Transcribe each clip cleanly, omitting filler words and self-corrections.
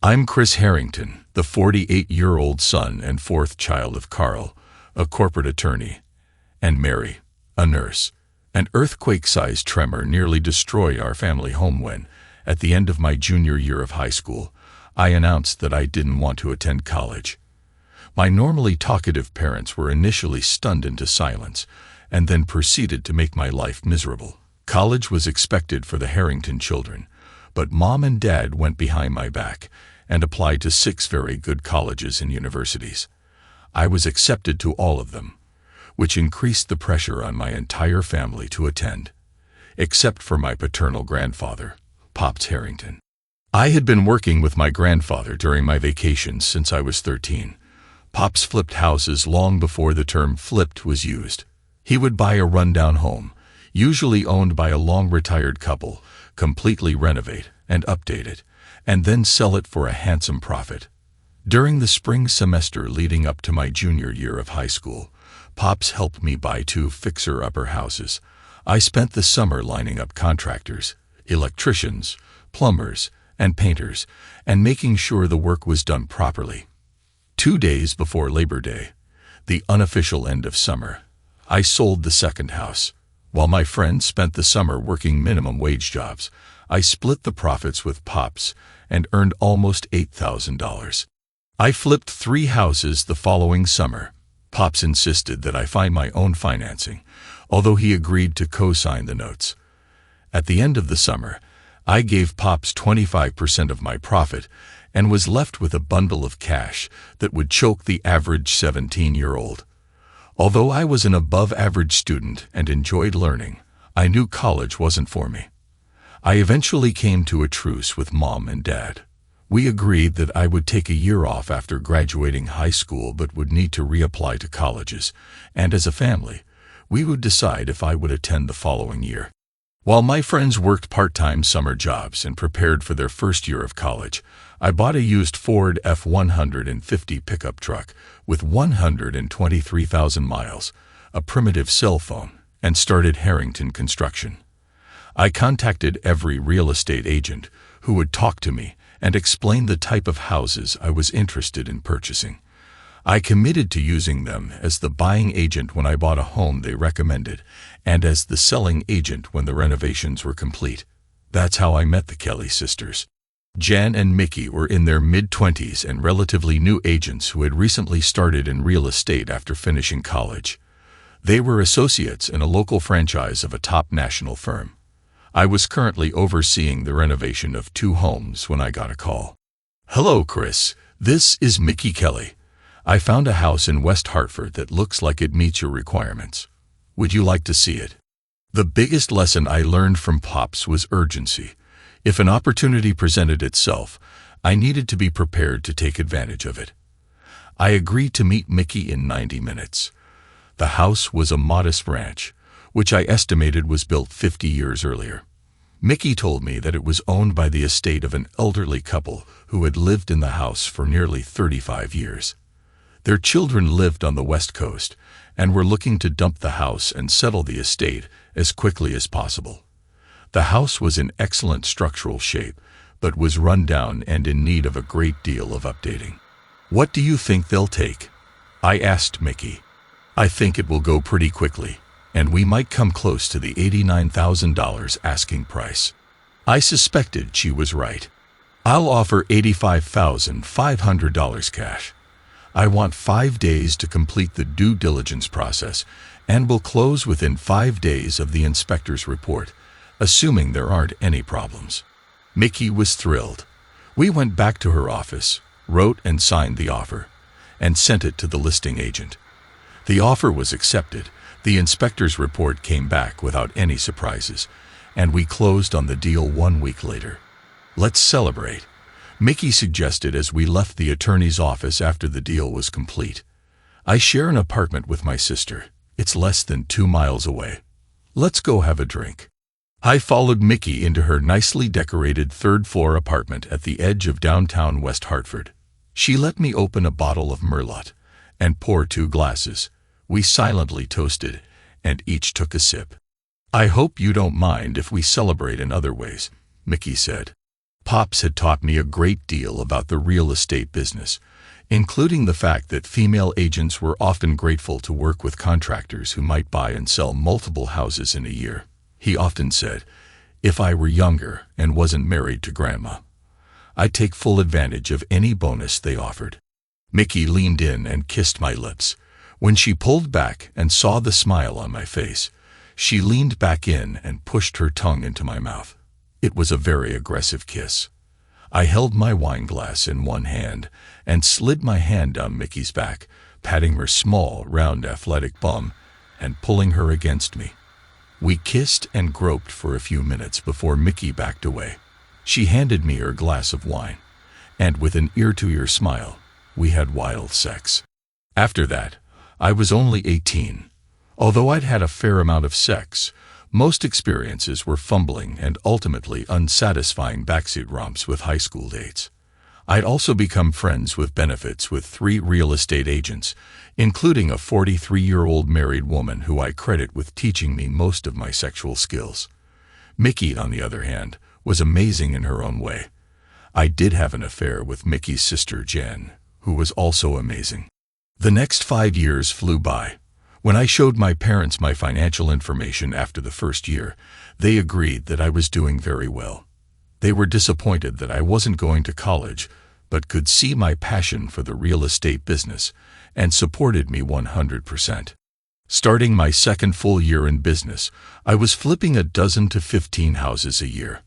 I'm Chris Harrington, the 48-year-old son and fourth child of Carl, a corporate attorney, and Mary, a nurse. An earthquake-sized tremor nearly destroyed our family home when, at the end of my junior year of high school, I announced that I didn't want to attend college. My normally talkative parents were initially stunned into silence and then proceeded to make my life miserable. College was expected for the Harrington children, but Mom and Dad went behind my back and applied to 6 very good colleges and universities. I was accepted to all of them, which increased the pressure on my entire family to attend, except for my paternal grandfather, Pops Harrington. I had been working with my grandfather during my vacations since I was 13. Pops flipped houses long before the term flipped was used. He would buy a rundown home, usually owned by a long-retired couple, completely renovate and update it, and then sell it for a handsome profit. During the spring semester leading up to my junior year of high school, Pops helped me buy 2 fixer-upper houses. I spent the summer lining up contractors, electricians, plumbers, and painters, and making sure the work was done properly. 2 days before Labor Day, the unofficial end of summer, I sold the second house. While my friends spent the summer working minimum wage jobs, I split the profits with Pops and earned almost $8,000. I flipped 3 houses the following summer. Pops insisted that I find my own financing, although he agreed to co-sign the notes. At the end of the summer, I gave Pops 25% of my profit and was left with a bundle of cash that would choke the average 17-year-old. Although I was an above-average student and enjoyed learning, I knew college wasn't for me. I eventually came to a truce with Mom and Dad. We agreed that I would take a year off after graduating high school but would need to reapply to colleges, and as a family, we would decide if I would attend the following year. While my friends worked part-time summer jobs and prepared for their first year of college, I bought a used Ford F-150 pickup truck with 123,000 miles, a primitive cell phone, and started Harrington Construction. I contacted every real estate agent who would talk to me and explain the type of houses I was interested in purchasing. I committed to using them as the buying agent when I bought a home they recommended, and as the selling agent when the renovations were complete. That's how I met the Kelly sisters. Jan and Mickey were in their mid-20s and relatively new agents who had recently started in real estate after finishing college. They were associates in a local franchise of a top national firm. I was currently overseeing the renovation of 2 homes when I got a call. "Hello, Chris. This is Mickey Kelly. I found a house in West Hartford that looks like it meets your requirements. Would you like to see it?" The biggest lesson I learned from Pops was urgency. If an opportunity presented itself, I needed to be prepared to take advantage of it. I agreed to meet Mickey in 90 minutes. The house was a modest ranch, which I estimated was built 50 years earlier. Mickey told me that it was owned by the estate of an elderly couple who had lived in the house for nearly 35 years. Their children lived on the West Coast and were looking to dump the house and settle the estate as quickly as possible. The house was in excellent structural shape, but was run down and in need of a great deal of updating. "What do you think they'll take?" I asked Mickey. "I think it will go pretty quickly, and we might come close to the $89,000 asking price." I suspected she was right. "I'll offer $85,500 cash. I want 5 days to complete the due diligence process, and will close within 5 days of the inspector's report, assuming there aren't any problems." Mickey was thrilled. We went back to her office, wrote and signed the offer, and sent it to the listing agent. The offer was accepted, the inspector's report came back without any surprises, and we closed on the deal 1 week later. "Let's celebrate," Mickey suggested as we left the attorney's office after the deal was complete. "I share an apartment with my sister. It's less than 2 miles away. Let's go have a drink." I followed Mickey into her nicely decorated 3rd-floor apartment at the edge of downtown West Hartford. She let me open a bottle of Merlot and pour 2 glasses. We silently toasted, and each took a sip. "I hope you don't mind if we celebrate in other ways," Mickey said. Pops had taught me a great deal about the real estate business, including the fact that female agents were often grateful to work with contractors who might buy and sell multiple houses in a year. He often said, if I were younger and wasn't married to Grandma, I'd take full advantage of any bonus they offered. Mickey leaned in and kissed my lips. When she pulled back and saw the smile on my face, she leaned back in and pushed her tongue into my mouth. It was a very aggressive kiss. I held my wine glass in one hand and slid my hand down Mickey's back, patting her small, round, athletic bum and pulling her against me. We kissed and groped for a few minutes before Mickey backed away. She handed me her glass of wine, and with an ear-to-ear smile, we had wild sex. After that, I was only 18. Although I'd had a fair amount of sex, most experiences were fumbling and ultimately unsatisfying backseat romps with high school dates. I'd also become friends with benefits with 3 real estate agents, including a 43-year-old married woman who I credit with teaching me most of my sexual skills. Mickey, on the other hand, was amazing in her own way. I did have an affair with Mickey's sister Jen, who was also amazing. The next 5 years flew by. When I showed my parents my financial information after the first year, they agreed that I was doing very well. They were disappointed that I wasn't going to college, but could see my passion for the real estate business and supported me 100%. Starting my second full year in business, I was flipping a dozen to 15 houses a year.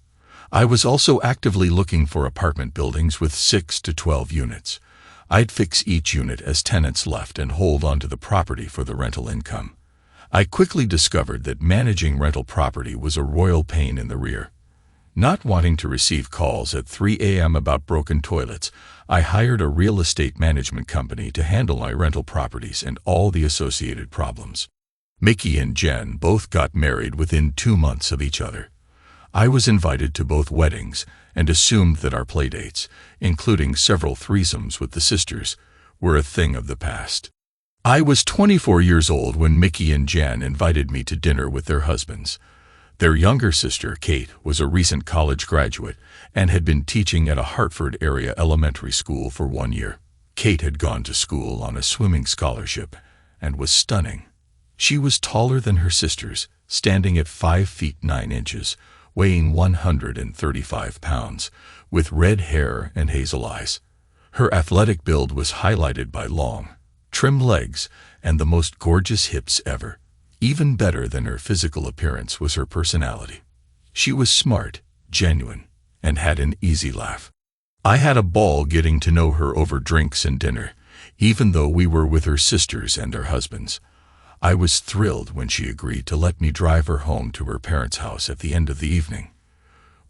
I was also actively looking for apartment buildings with 6 to 12 units. I'd fix each unit as tenants left and hold onto the property for the rental income. I quickly discovered that managing rental property was a royal pain in the rear. Not wanting to receive calls at 3 a.m. about broken toilets, I hired a real estate management company to handle my rental properties and all the associated problems. Mickey and Jen both got married within 2 months of each other. I was invited to both weddings and assumed that our playdates, including several threesomes with the sisters, were a thing of the past. I was 24 years old when Mickey and Jen invited me to dinner with their husbands. Their younger sister, Kate, was a recent college graduate and had been teaching at a Hartford area elementary school for 1 year. Kate had gone to school on a swimming scholarship and was stunning. She was taller than her sisters, standing at 5 feet 9 inches, weighing 135 pounds, with red hair and hazel eyes. Her athletic build was highlighted by long, trim legs and the most gorgeous hips ever. Even better than her physical appearance was her personality. She was smart, genuine, and had an easy laugh. I had a ball getting to know her over drinks and dinner, even though we were with her sisters and their husbands. I was thrilled when she agreed to let me drive her home to her parents' house at the end of the evening.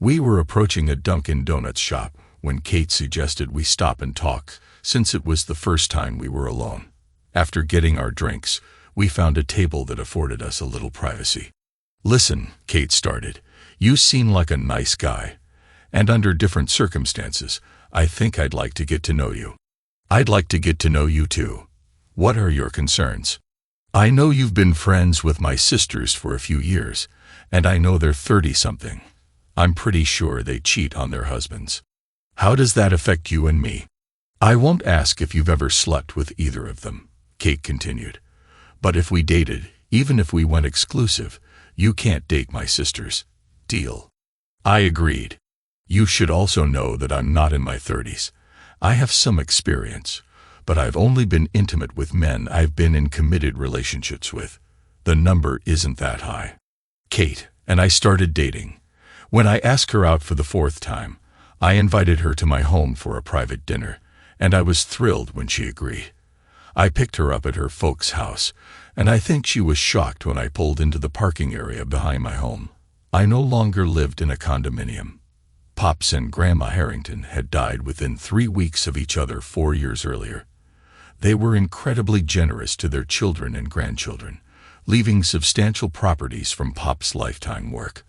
We were approaching a Dunkin' Donuts shop when Kate suggested we stop and talk, since it was the first time we were alone. After getting our drinks, we found a table that afforded us a little privacy. "Listen," Kate started, "you seem like a nice guy, and under different circumstances, I think I'd like to get to know you. I'd like to get to know you too. What are your concerns? I know you've been friends with my sisters for a few years, and I know they're 30-something. I'm pretty sure they cheat on their husbands. How does that affect you and me? I won't ask if you've ever slept with either of them," Kate continued. "But if we dated, even if we went exclusive, you can't date my sisters. Deal?" I agreed. "You should also know that I'm not in my 30s. I have some experience, but I've only been intimate with men I've been in committed relationships with. The number isn't that high." Kate and I started dating. When I asked her out for the 4th time, I invited her to my home for a private dinner, and I was thrilled when she agreed. I picked her up at her folks' house, and I think she was shocked when I pulled into the parking area behind my home. I no longer lived in a condominium. Pops and Grandma Harrington had died within 3 weeks of each other 4 years earlier. They were incredibly generous to their children and grandchildren, leaving substantial properties from Pop's lifetime work.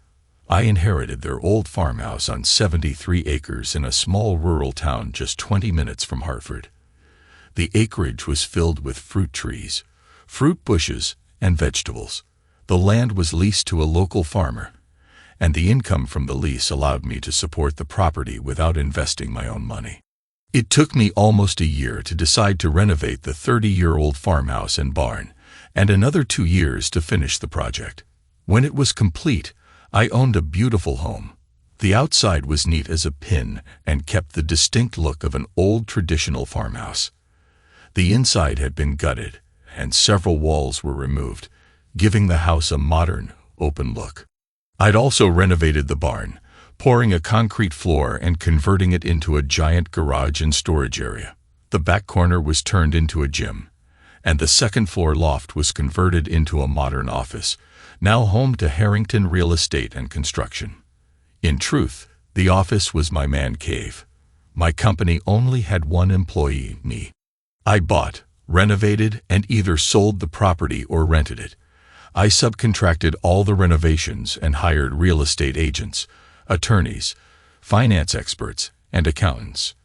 I inherited their old farmhouse on 73 acres in a small rural town just 20 minutes from Hartford. The acreage was filled with fruit trees, fruit bushes, and vegetables. The land was leased to a local farmer, and the income from the lease allowed me to support the property without investing my own money. It took me almost a year to decide to renovate the 30-year-old farmhouse and barn, and another 2 years to finish the project. When it was complete, I owned a beautiful home. The outside was neat as a pin and kept the distinct look of an old traditional farmhouse. The inside had been gutted, and several walls were removed, giving the house a modern, open look. I'd also renovated the barn, pouring a concrete floor and converting it into a giant garage and storage area. The back corner was turned into a gym, and the second-floor loft was converted into a modern office, now home to Harrington Real Estate and Construction. In truth, the office was my man cave. My company only had one employee, me. I bought, renovated, and either sold the property or rented it. I subcontracted all the renovations and hired real estate agents, attorneys, finance experts, and accountants.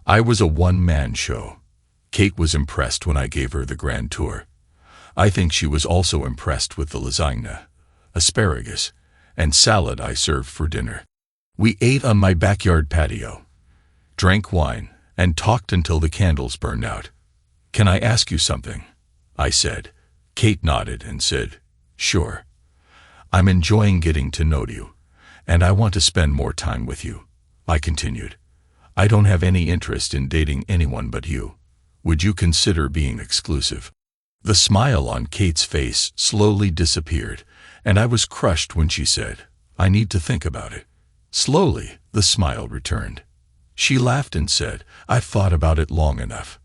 I was a one-man show. Kate was impressed when I gave her the grand tour. I think she was also impressed with the lasagna, asparagus, and salad I served for dinner. We ate on my backyard patio, drank wine, and talked until the candles burned out. "Can I ask you something?" I said. Kate nodded and said, "Sure. I'm enjoying getting to know you, and I want to spend more time with you." I continued. "I don't have any interest in dating anyone but you. Would you consider being exclusive?" The smile on Kate's face slowly disappeared, and I was crushed when she said, "I need to think about it." Slowly, the smile returned. She laughed and said, "I've thought about it long enough.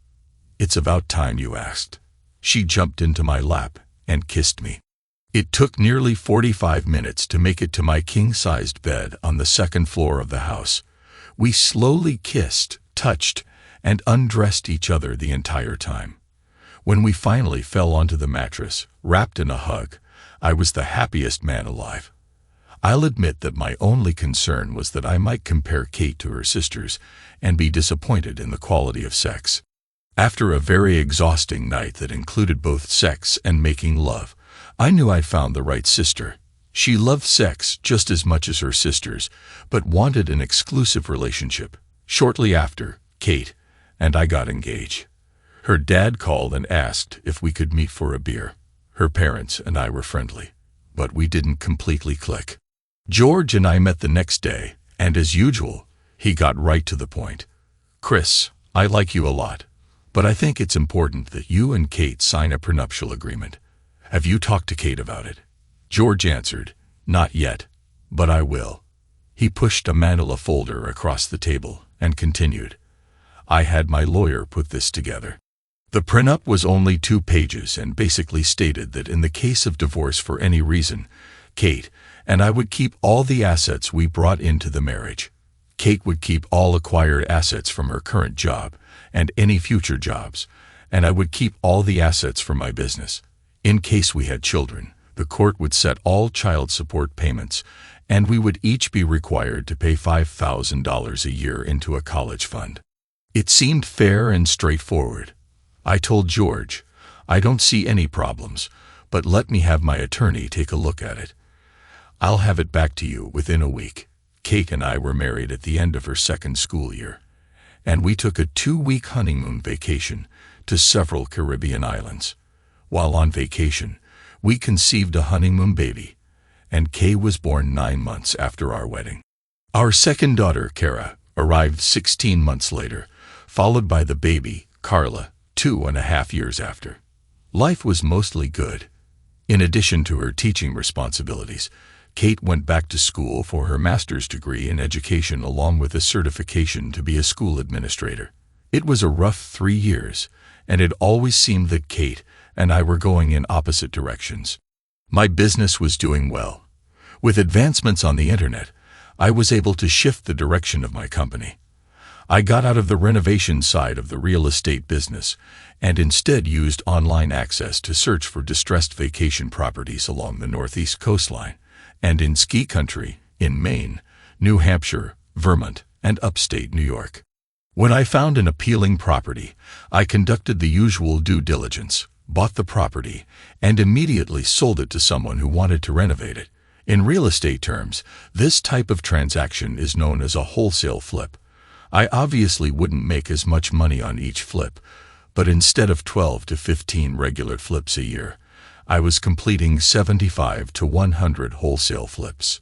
It's about time you asked." She jumped into my lap and kissed me. It took nearly 45 minutes to make it to my king-sized bed on the second floor of the house. We slowly kissed, touched, and undressed each other the entire time. When we finally fell onto the mattress, wrapped in a hug, I was the happiest man alive. I'll admit that my only concern was that I might compare Kate to her sisters and be disappointed in the quality of sex. After a very exhausting night that included both sex and making love, I knew I'd found the right sister. She loved sex just as much as her sisters, but wanted an exclusive relationship. Shortly after, Kate and I got engaged. Her dad called and asked if we could meet for a beer. Her parents and I were friendly, but we didn't completely click. George and I met the next day, and as usual, he got right to the point. "Chris, I like you a lot, but I think it's important that you and Kate sign a prenuptial agreement. Have you talked to Kate about it?" George answered, "Not yet, but I will." He pushed a manila folder across the table and continued, "I had my lawyer put this together." The prenup was only 2 pages and basically stated that in the case of divorce for any reason, Kate and I would keep all the assets we brought into the marriage. Kate would keep all acquired assets from her current job and any future jobs, and I would keep all the assets from my business. In case we had children, the court would set all child support payments, and we would each be required to pay $5,000 a year into a college fund. It seemed fair and straightforward. I told George, "I don't see any problems, but let me have my attorney take a look at it. I'll have it back to you within a week." Kate and I were married at the end of her second school year, and we took a 2-week honeymoon vacation to several Caribbean islands. While on vacation, we conceived a honeymoon baby, and Kay was born 9 months after our wedding. Our second daughter, Kara, arrived 16 months later, followed by the baby, Carla, 2.5 years after. Life was mostly good. In addition to her teaching responsibilities, Kate went back to school for her master's degree in education along with a certification to be a school administrator. It was a rough 3 years, and it always seemed that Kate and I were going in opposite directions. My business was doing well. With advancements on the internet, I was able to shift the direction of my company. I got out of the renovation side of the real estate business and instead used online access to search for distressed vacation properties along the northeast coastline and in ski country in Maine, New Hampshire, Vermont, and upstate New York. When I found an appealing property, I conducted the usual due diligence, bought the property, and immediately sold it to someone who wanted to renovate it, In real estate terms, this type of transaction is known as a wholesale flip. I obviously wouldn't make as much money on each flip, but instead of 12 to 15 regular flips a year, I was completing 75 to 100 wholesale flips.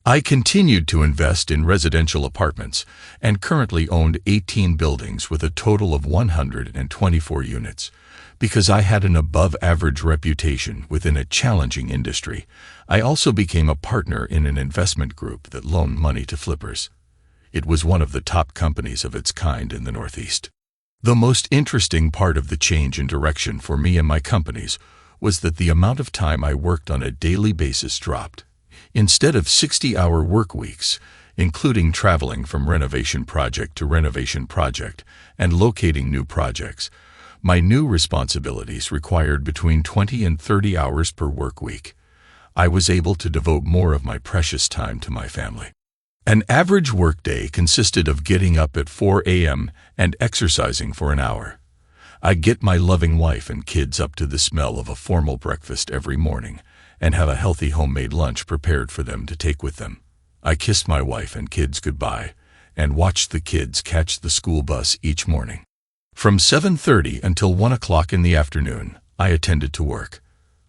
I continued to invest in residential apartments and currently owned 18 buildings with a total of 124 units. Because I had an above-average reputation within a challenging industry, I also became a partner in an investment group that loaned money to flippers. It was one of the top companies of its kind in the Northeast. The most interesting part of the change in direction for me and my companies was that the amount of time I worked on a daily basis dropped. Instead of 60-hour work weeks, including traveling from renovation project to renovation project and locating new projects, my new responsibilities required between 20 and 30 hours per work week. I was able to devote more of my precious time to my family. An average workday consisted of getting up at 4 a.m. and exercising for an hour. I get my loving wife and kids up to the smell of a formal breakfast every morning and have a healthy homemade lunch prepared for them to take with them. I kissed my wife and kids goodbye and watched the kids catch the school bus each morning. From 7:30 until 1 o'clock in the afternoon, I attended to work.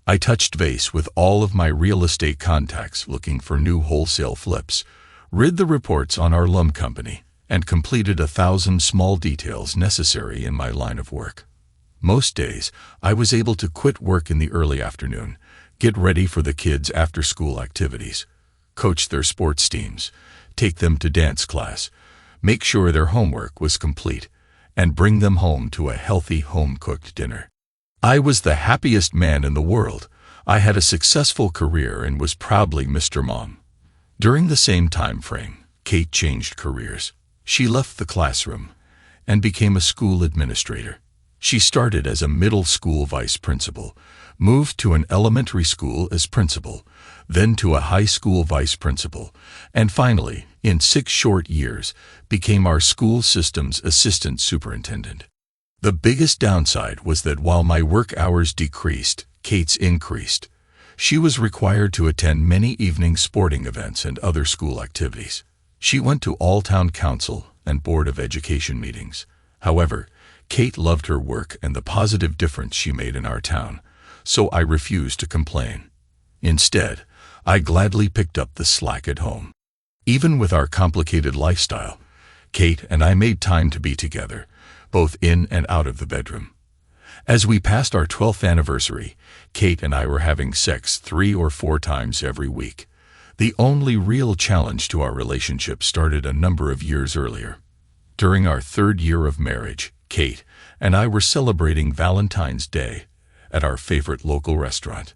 I touched base with all of my real estate contacts looking for new wholesale flips, read the reports on our loan company, and completed 1,000 small details necessary in my line of work. Most days, I was able to quit work in the early afternoon, get ready for the kids' after-school activities, coach their sports teams, take them to dance class, make sure their homework was complete, and bring them home to a healthy home-cooked dinner. I was the happiest man in the world. I had a successful career and was proudly Mr. Mom. During the same time frame, Kate changed careers. She left the classroom and became a school administrator. She started as a middle school vice principal, moved to an elementary school as principal, then to a high school vice principal, and finally, in 6 short years, became our school system's assistant superintendent. The biggest downside was that while my work hours decreased, Kate's increased. She was required to attend many evening sporting events and other school activities. She went to all town council and board of education meetings. However, Kate loved her work and the positive difference she made in our town, so I refused to complain. Instead, I gladly picked up the slack at home. Even with our complicated lifestyle, Kate and I made time to be together, both in and out of the bedroom. As we passed our 12th anniversary, Kate and I were having sex 3 or 4 times every week. The only real challenge to our relationship started a number of years earlier. During our 3rd year of marriage, Kate and I were celebrating Valentine's Day at our favorite local restaurant.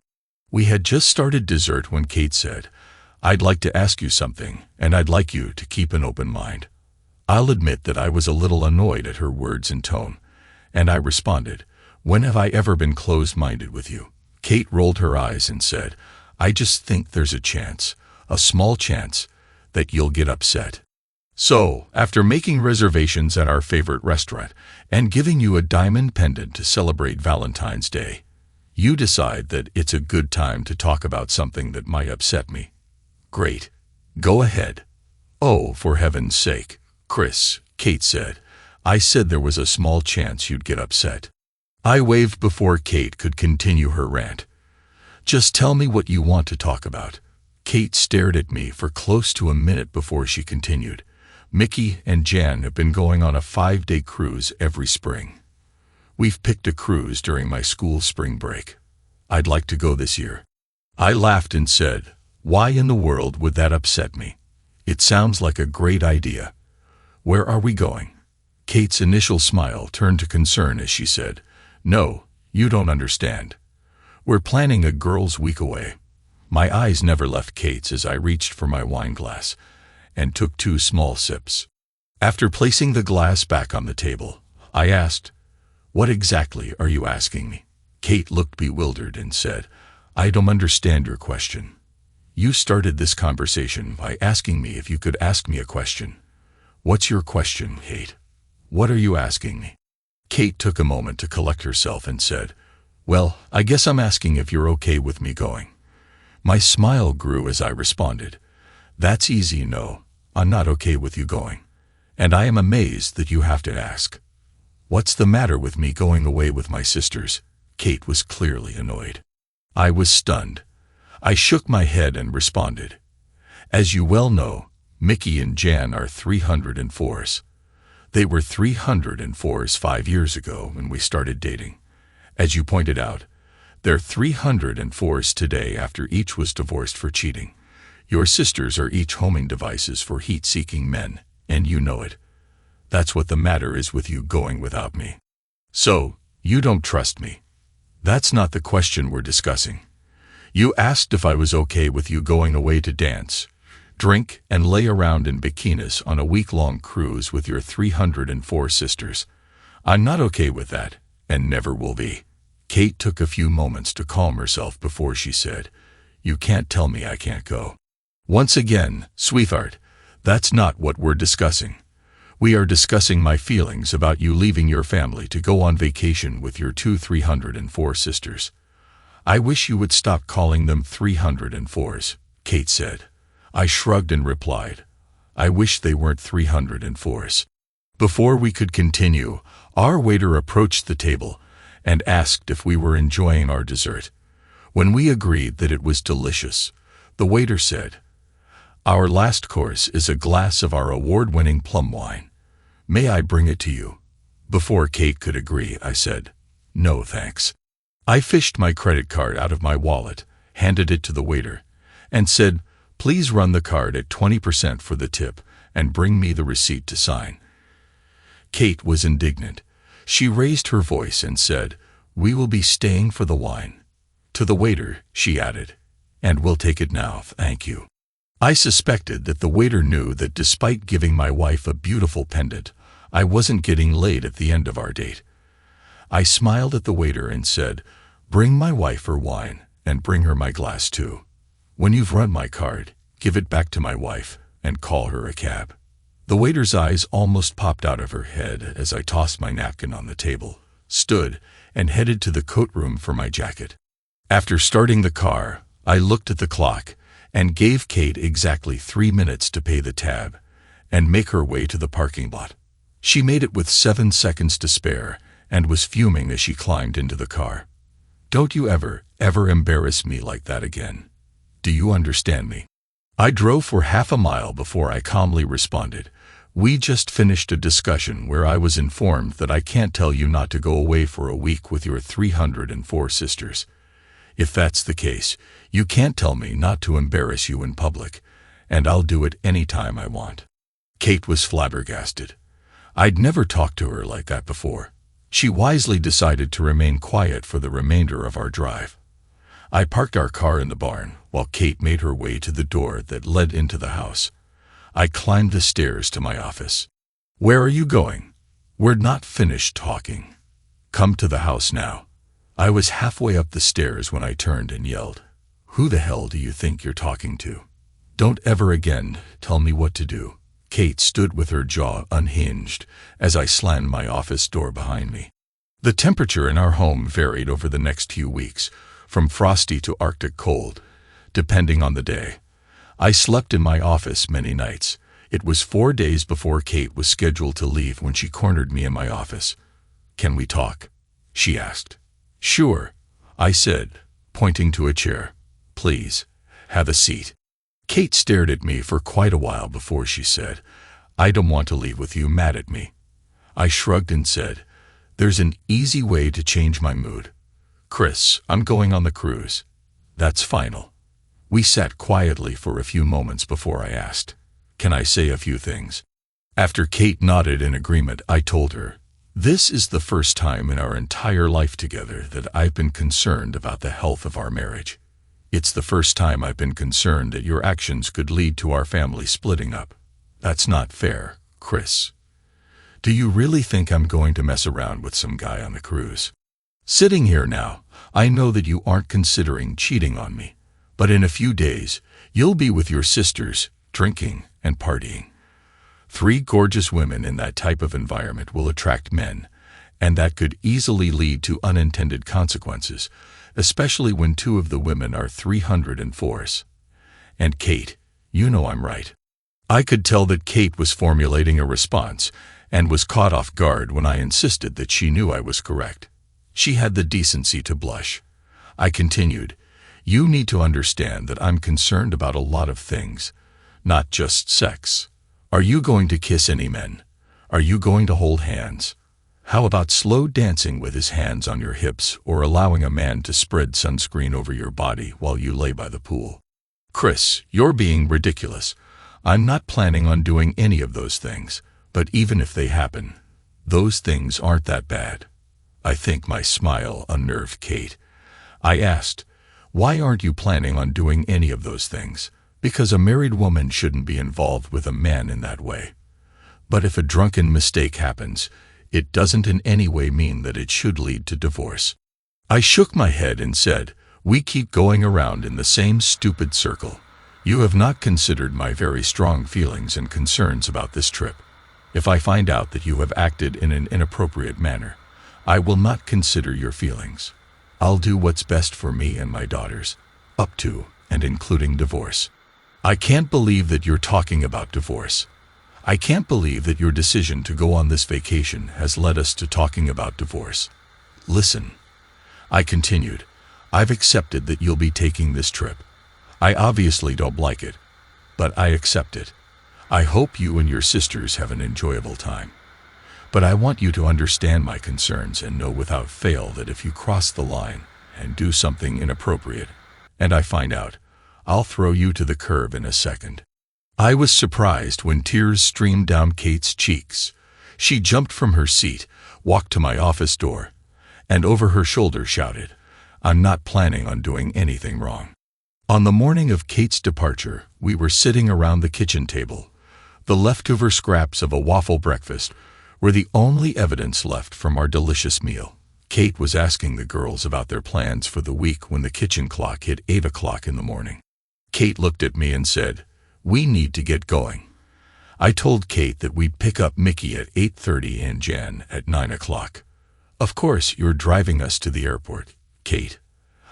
We had just started dessert when Kate said, "I'd like to ask you something, and I'd like you to keep an open mind." I'll admit that I was a little annoyed at her words and tone, and I responded, "When have I ever been closed-minded with you?" Kate rolled her eyes and said, "I just think there's a chance, a small chance, that you'll get upset. So, after making reservations at our favorite restaurant and giving you a diamond pendant to celebrate Valentine's Day, you decide that it's a good time to talk about something that might upset me. Great. Go ahead." "Oh, for heaven's sake, Chris," Kate said. "I said there was a small chance you'd get upset." I waved before Kate could continue her rant. "Just tell me what you want to talk about." Kate stared at me for close to a minute before she continued. "Mickey and Jan have been going on a 5-day cruise every spring. We've picked a cruise during my school spring break. I'd like to go this year." I laughed and said, "Why in the world would that upset me? It sounds like a great idea. Where are we going?" Kate's initial smile turned to concern as she said, "No, you don't understand. We're planning a girls' week away." My eyes never left Kate's as I reached for my wine glass and took 2 small sips. After placing the glass back on the table, I asked, "What exactly are you asking me?" Kate looked bewildered and said, "I don't understand your question. You started this conversation by asking me if you could ask me a question. What's your question, Kate? What are you asking me?" Kate took a moment to collect herself and said, "Well, I guess I'm asking if you're okay with me going. My smile grew as I responded, "That's easy, no. I'm not okay with you going. And I am amazed that you have to ask. What's the matter with me going away with my sisters?" Kate was clearly annoyed. I was stunned. I shook my head and responded, "As you well know, Mickey and Jan are 304s. They were 304s 5 years ago when we started dating. As you pointed out, they're 304s today after each was divorced for cheating. Your sisters are each homing devices for heat-seeking men, and you know it. That's what the matter is with you going without me. So, you don't trust me. That's not the question we're discussing. You asked if I was okay with you going away to dance, drink, and lay around in bikinis on a week-long cruise with your 304 sisters. I'm not okay with that, and never will be." Kate took a few moments to calm herself before she said, "You can't tell me I can't go." "Once again, sweetheart, that's not what we're discussing. We are discussing my feelings about you leaving your family to go on vacation with your 304 sisters. I wish you would stop calling them 304s, Kate said. I shrugged and replied, "I wish they weren't 304s. Before we could continue, our waiter approached the table and asked if we were enjoying our dessert. When we agreed that it was delicious, the waiter said, "Our last course is a glass of our award-winning plum wine. May I bring it to you?" Before Kate could agree, I said, "No, thanks." I fished my credit card out of my wallet, handed it to the waiter, and said, "Please run the card at 20% for the tip and bring me the receipt to sign." Kate was indignant. She raised her voice and said, "We will be staying for the wine." To the waiter, she added, "And we'll take it now, thank you." I suspected that the waiter knew that despite giving my wife a beautiful pendant, I wasn't getting laid at the end of our date. I smiled at the waiter and said, "Bring my wife her wine, and bring her my glass too. When you've run my card, give it back to my wife, and call her a cab." The waiter's eyes almost popped out of her head as I tossed my napkin on the table, stood, and headed to the coat room for my jacket. After starting the car, I looked at the clock and gave Kate exactly 3 minutes to pay the tab and make her way to the parking lot. She made it with 7 seconds to spare and was fuming as she climbed into the car. "Don't you ever embarrass me like that again. Do you understand me?" I drove for half a mile before I calmly responded, "We just finished a discussion where I was informed that I can't tell you not to go away for a week with your 304 sisters. If that's the case, you can't tell me not to embarrass you in public, and I'll do it any time I want." Kate was flabbergasted. I'd never talked to her like that before. She wisely decided to remain quiet for the remainder of our drive. I parked our car in the barn while Kate made her way to the door that led into the house. I climbed the stairs to my office. "Where are you going? We're not finished talking. Come to the house now." I was halfway up the stairs when I turned and yelled, "Who the hell do you think you're talking to? Don't ever again tell me what to do." Kate stood with her jaw unhinged as I slammed my office door behind me. The temperature in our home varied over the next few weeks, from frosty to Arctic cold, depending on the day. I slept in my office many nights. It was 4 days before Kate was scheduled to leave when she cornered me in my office. "Can we talk?" she asked. "Sure," I said, pointing to a chair. "Please, have a seat." Kate stared at me for quite a while before she said, "I don't want to leave with you mad at me." I shrugged and said, "There's an easy way to change my mood. Chris, I'm going on the cruise. That's final." We sat quietly for a few moments before I asked, "Can I say a few things?" After Kate nodded in agreement, I told her, "This is the first time in our entire life together that I've been concerned about the health of our marriage. It's the first time I've been concerned that your actions could lead to our family splitting up. That's not fair, Chris. Do you really think I'm going to mess around with some guy on the cruise? Sitting here now, I know that you aren't considering cheating on me, but in a few days, you'll be with your sisters, drinking and partying. 3 gorgeous women in that type of environment will attract men, and that could easily lead to unintended consequences, especially when two of the women are 304s. And Kate, you know I'm right. I could tell that Kate was formulating a response and was caught off guard when I insisted that she knew I was correct. She had the decency to blush. I continued, you need to understand that I'm concerned about a lot of things, not just sex. Are you going to kiss any men? Are you going to hold hands? How about slow dancing with his hands on your hips or allowing a man to spread sunscreen over your body while you lay by the pool? Chris, you're being ridiculous. I'm not planning on doing any of those things, but even if they happen, those things aren't that bad. I think my smile unnerved Kate. I asked, why aren't you planning on doing any of those things? Because a married woman shouldn't be involved with a man in that way. But if a drunken mistake happens, it doesn't in any way mean that it should lead to divorce. I shook my head and said, we keep going around in the same stupid circle. You have not considered my very strong feelings and concerns about this trip. If I find out that you have acted in an inappropriate manner, I will not consider your feelings. I'll do what's best for me and my daughters, up to and including divorce. I can't believe that you're talking about divorce. I can't believe that your decision to go on this vacation has led us to talking about divorce. Listen, I continued, I've accepted that you'll be taking this trip. I obviously don't like it, but I accept it. I hope you and your sisters have an enjoyable time. But I want you to understand my concerns and know without fail that if you cross the line and do something inappropriate, and I find out, I'll throw you to the curb in a second. I was surprised when tears streamed down Kate's cheeks. She jumped from her seat, walked to my office door, and over her shoulder shouted, I'm not planning on doing anything wrong. On the morning of Kate's departure, we were sitting around the kitchen table. The leftover scraps of a waffle breakfast were the only evidence left from our delicious meal. Kate was asking the girls about their plans for the week when the kitchen clock hit 8 o'clock in the morning. Kate looked at me and said, we need to get going. I told Kate that we'd pick up Mickey at 8:30 and Jan at 9 o'clock. Of course, you're driving us to the airport, Kate.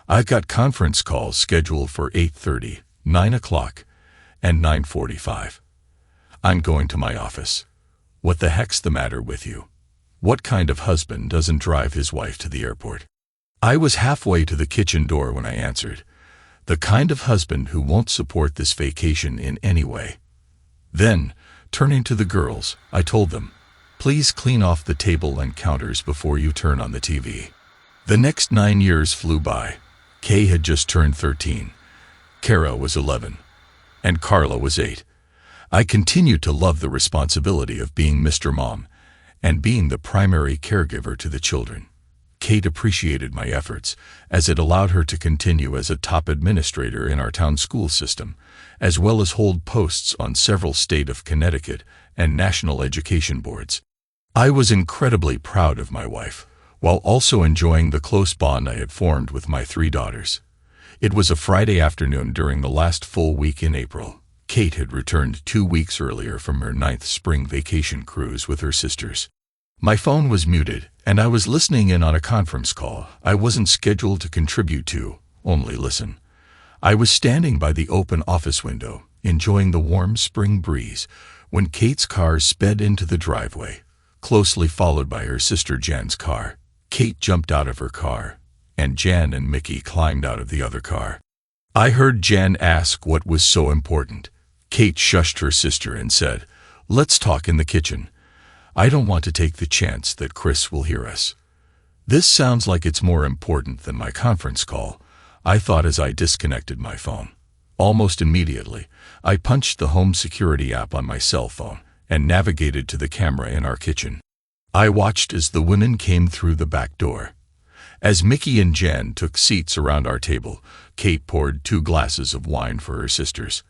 I've got conference calls scheduled for 8:30, 9 o'clock, and 9:45. I'm going to my office. What the heck's the matter with you? What kind of husband doesn't drive his wife to the airport? I was halfway to the kitchen door when I answered, the kind of husband who won't support this vacation in any way. Then, turning to the girls, I told them, please clean off the table and counters before you turn on the TV. The next 9 years flew by. Kay had just turned 13. Kara was 11. And Carla was 8. I continued to love the responsibility of being Mr. Mom and being the primary caregiver to the children. Kate appreciated my efforts, as it allowed her to continue as a top administrator in our town school system, as well as hold posts on several state of Connecticut and national education boards. I was incredibly proud of my wife, while also enjoying the close bond I had formed with my 3 daughters. It was a Friday afternoon during the last full week in April. Kate had returned 2 weeks earlier from her 9th spring vacation cruise with her sisters. My phone was muted, and I was listening in on a conference call I wasn't scheduled to contribute to, only listen. I was standing by the open office window, enjoying the warm spring breeze, when Kate's car sped into the driveway, closely followed by her sister Jan's car. Kate jumped out of her car, and Jan and Mickey climbed out of the other car. I heard Jan ask what was so important. Kate shushed her sister and said, let's talk in the kitchen. I don't want to take the chance that Chris will hear us. This sounds like it's more important than my conference call, I thought as I disconnected my phone. Almost immediately, I punched the home security app on my cell phone and navigated to the camera in our kitchen. I watched as the women came through the back door. As Mickey and Jan took seats around our table, Kate poured 2 glasses of wine for her sisters.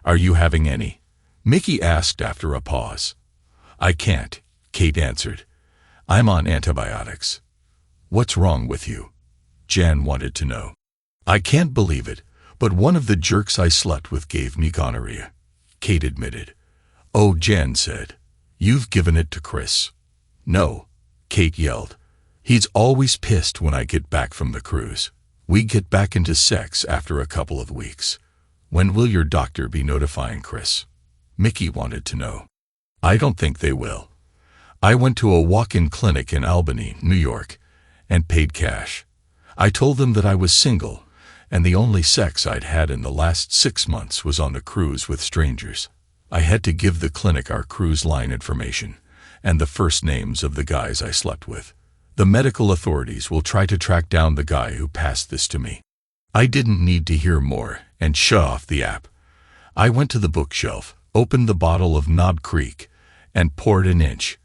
Are you having any? Mickey asked after a pause. I can't, Kate answered. I'm on antibiotics. What's wrong with you? Jan wanted to know. I can't believe it, but one of the jerks I slept with gave me gonorrhea, Kate admitted. Oh, Jan said. You've given it to Chris. No, Kate yelled. "He's always pissed when I get back from the cruise. We get back into sex after a couple of weeks. When will your doctor be notifying Chris?" Mickey wanted to know. "I don't think they will. I went to a walk-in clinic in Albany, New York, and paid cash. I told them that I was single, and the only sex I'd had in the last 6 months was on the cruise with strangers. I had to give the clinic our cruise line information and the first names of the guys I slept with. The medical authorities will try to track down the guy who passed this to me." I didn't need to hear more and shut off the app. I went to the bookshelf, opened the bottle of Knob Creek, and poured an inch.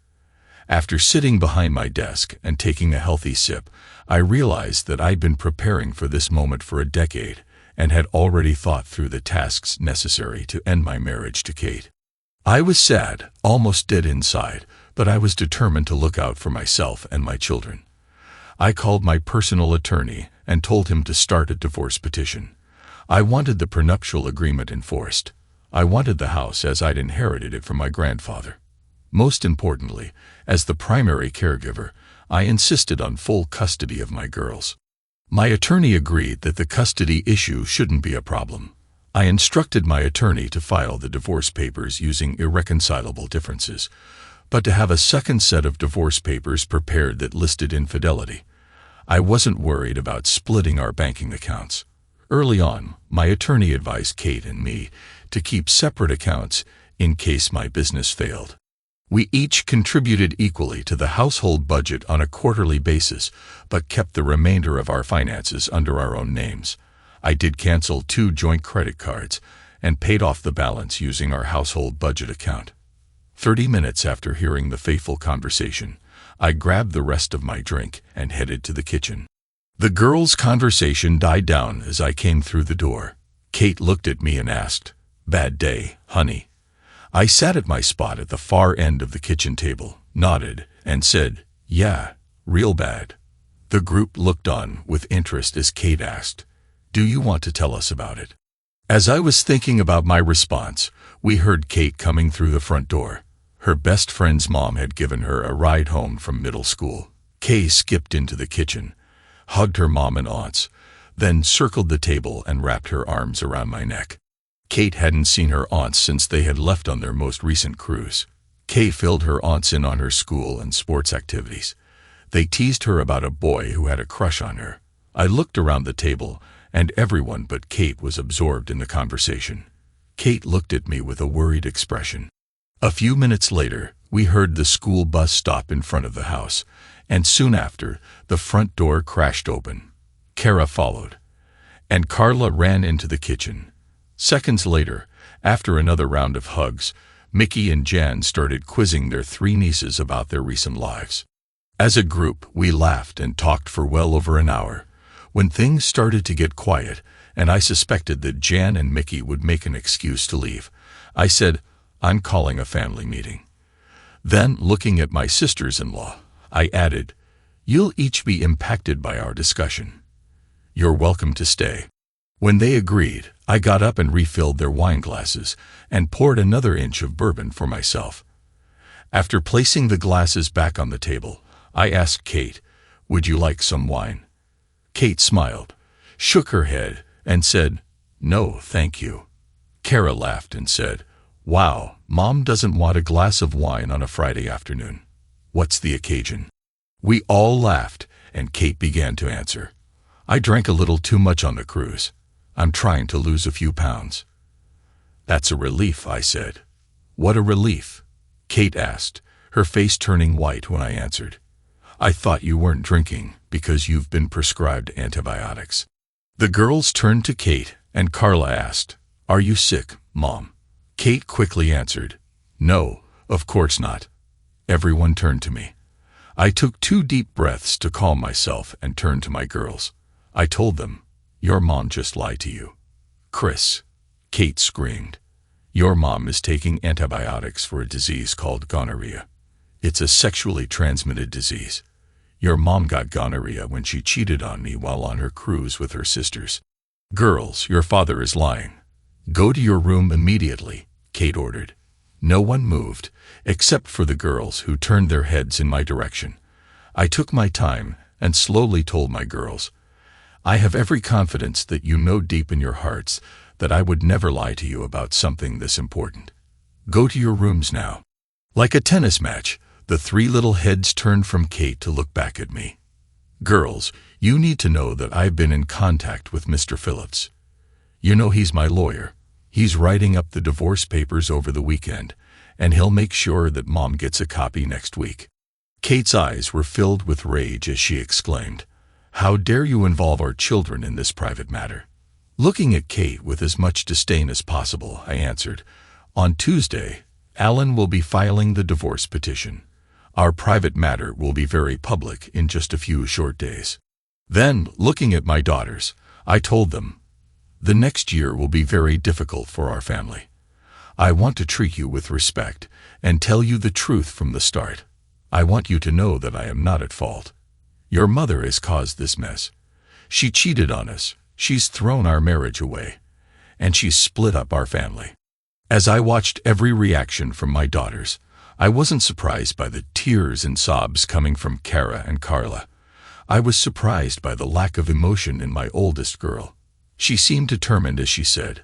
After sitting behind my desk and taking a healthy sip, I realized that I'd been preparing for this moment for a decade and had already thought through the tasks necessary to end my marriage to Kate. I was sad, almost dead inside, but I was determined to look out for myself and my children. I called my personal attorney and told him to start a divorce petition. I wanted the prenuptial agreement enforced. I wanted the house as I'd inherited it from my grandfather. Most importantly, as the primary caregiver, I insisted on full custody of my girls. My attorney agreed that the custody issue shouldn't be a problem. I instructed my attorney to file the divorce papers using irreconcilable differences, but to have a second set of divorce papers prepared that listed infidelity. I wasn't worried about splitting our banking accounts. Early on, my attorney advised Kate and me to keep separate accounts in case my business failed. We each contributed equally to the household budget on a quarterly basis, but kept the remainder of our finances under our own names. I did cancel 2 joint credit cards and paid off the balance using our household budget account. 30 minutes after hearing the fateful conversation, I grabbed the rest of my drink and headed to the kitchen. The girls' conversation died down as I came through the door. Kate looked at me and asked, "Bad day, honey?" I sat at my spot at the far end of the kitchen table, nodded, and said, "Yeah, real bad." The group looked on with interest as Kate asked, "Do you want to tell us about it?" As I was thinking about my response, we heard Kate coming through the front door. Her best friend's mom had given her a ride home from middle school. Kay skipped into the kitchen, hugged her mom and aunts, then circled the table and wrapped her arms around my neck. Kate hadn't seen her aunts since they had left on their most recent cruise. Kay filled her aunts in on her school and sports activities. They teased her about a boy who had a crush on her. I looked around the table, and everyone but Kate was absorbed in the conversation. Kate looked at me with a worried expression. A few minutes later, we heard the school bus stop in front of the house, and soon after, the front door crashed open. Kara followed, and Carla ran into the kitchen. Seconds later, after another round of hugs, Mickey and Jan started quizzing their 3 nieces about their recent lives. As a group, we laughed and talked for well over an hour. When things started to get quiet, and I suspected that Jan and Mickey would make an excuse to leave, I said, "I'm calling a family meeting." Then, looking at my sisters-in-law, I added, "You'll each be impacted by our discussion. You're welcome to stay." When they agreed, I got up and refilled their wine glasses and poured another inch of bourbon for myself. After placing the glasses back on the table, I asked Kate, "Would you like some wine?" Kate smiled, shook her head, and said, "No, thank you." Kara laughed and said, "Wow, Mom doesn't want a glass of wine on a Friday afternoon. What's the occasion?" We all laughed, and Kate began to answer. "I drank a little too much on the cruise. I'm trying to lose a few pounds." "That's a relief," I said. "What a relief?" Kate asked, her face turning white when I answered. "I thought you weren't drinking because you've been prescribed antibiotics." The girls turned to Kate, and Carla asked, "Are you sick, Mom?" Kate quickly answered, "No, of course not." Everyone turned to me. I took 2 deep breaths to calm myself and turned to my girls. I told them, "Your mom just lied to you." "Chris," Kate screamed, "your mom is taking antibiotics for a disease called gonorrhea. It's a sexually transmitted disease. Your mom got gonorrhea when she cheated on me while on her cruise with her sisters." "Girls, your father is lying. Go to your room immediately," Kate ordered. No one moved, except for the girls who turned their heads in my direction. I took my time and slowly told my girls, I have every confidence that you know deep in your hearts that I would never lie to you about something this important. Go to your rooms now. Like a tennis match, the three little heads turned from Kate to look back at me. Girls, you need to know that I've been in contact with Mr. Phillips. You know he's my lawyer. He's writing up the divorce papers over the weekend, and he'll make sure that Mom gets a copy next week. Kate's eyes were filled with rage as she exclaimed, How dare you involve our children in this private matter? Looking at Kate with as much disdain as possible, I answered, On Tuesday, Alan will be filing the divorce petition. Our private matter will be very public in just a few short days. Then, looking at my daughters, I told them, The next year will be very difficult for our family. I want to treat you with respect and tell you the truth from the start. I want you to know that I am not at fault. Your mother has caused this mess. She cheated on us, she's thrown our marriage away, and she's split up our family. As I watched every reaction from my daughters, I wasn't surprised by the tears and sobs coming from Kara and Carla. I was surprised by the lack of emotion in my oldest girl. She seemed determined as she said,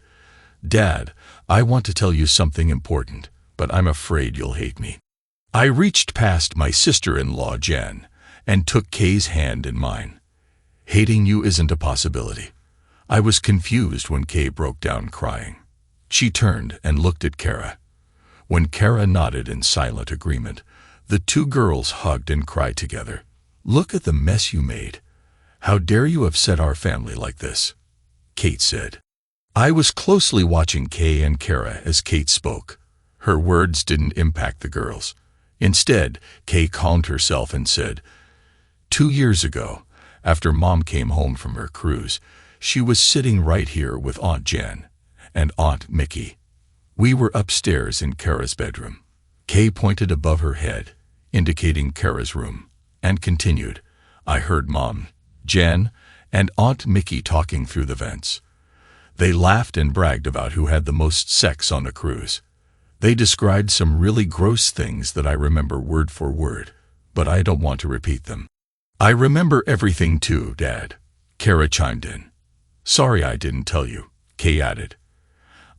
Dad, I want to tell you something important, but I'm afraid you'll hate me. I reached past my sister-in-law, Jen, and took Kay's hand in mine. Hating you isn't a possibility. I was confused when Kay broke down crying. She turned and looked at Kara. When Kara nodded in silent agreement, the two girls hugged and cried together. Look at the mess you made. How dare you upset our family like this? Kate said. I was closely watching Kay and Kara as Kate spoke. Her words didn't impact the girls. Instead, Kay calmed herself and said, 2 years ago, after Mom came home from her cruise, she was sitting right here with Aunt Jen and Aunt Mickey. We were upstairs in Kara's bedroom. Kay pointed above her head, indicating Kara's room, and continued, I heard Mom, Jen, and Aunt Mickey talking through the vents. They laughed and bragged about who had the most sex on the cruise. They described some really gross things that I remember word for word, but I don't want to repeat them. I remember everything too, Dad, Kara chimed in. Sorry I didn't tell you, Kay added.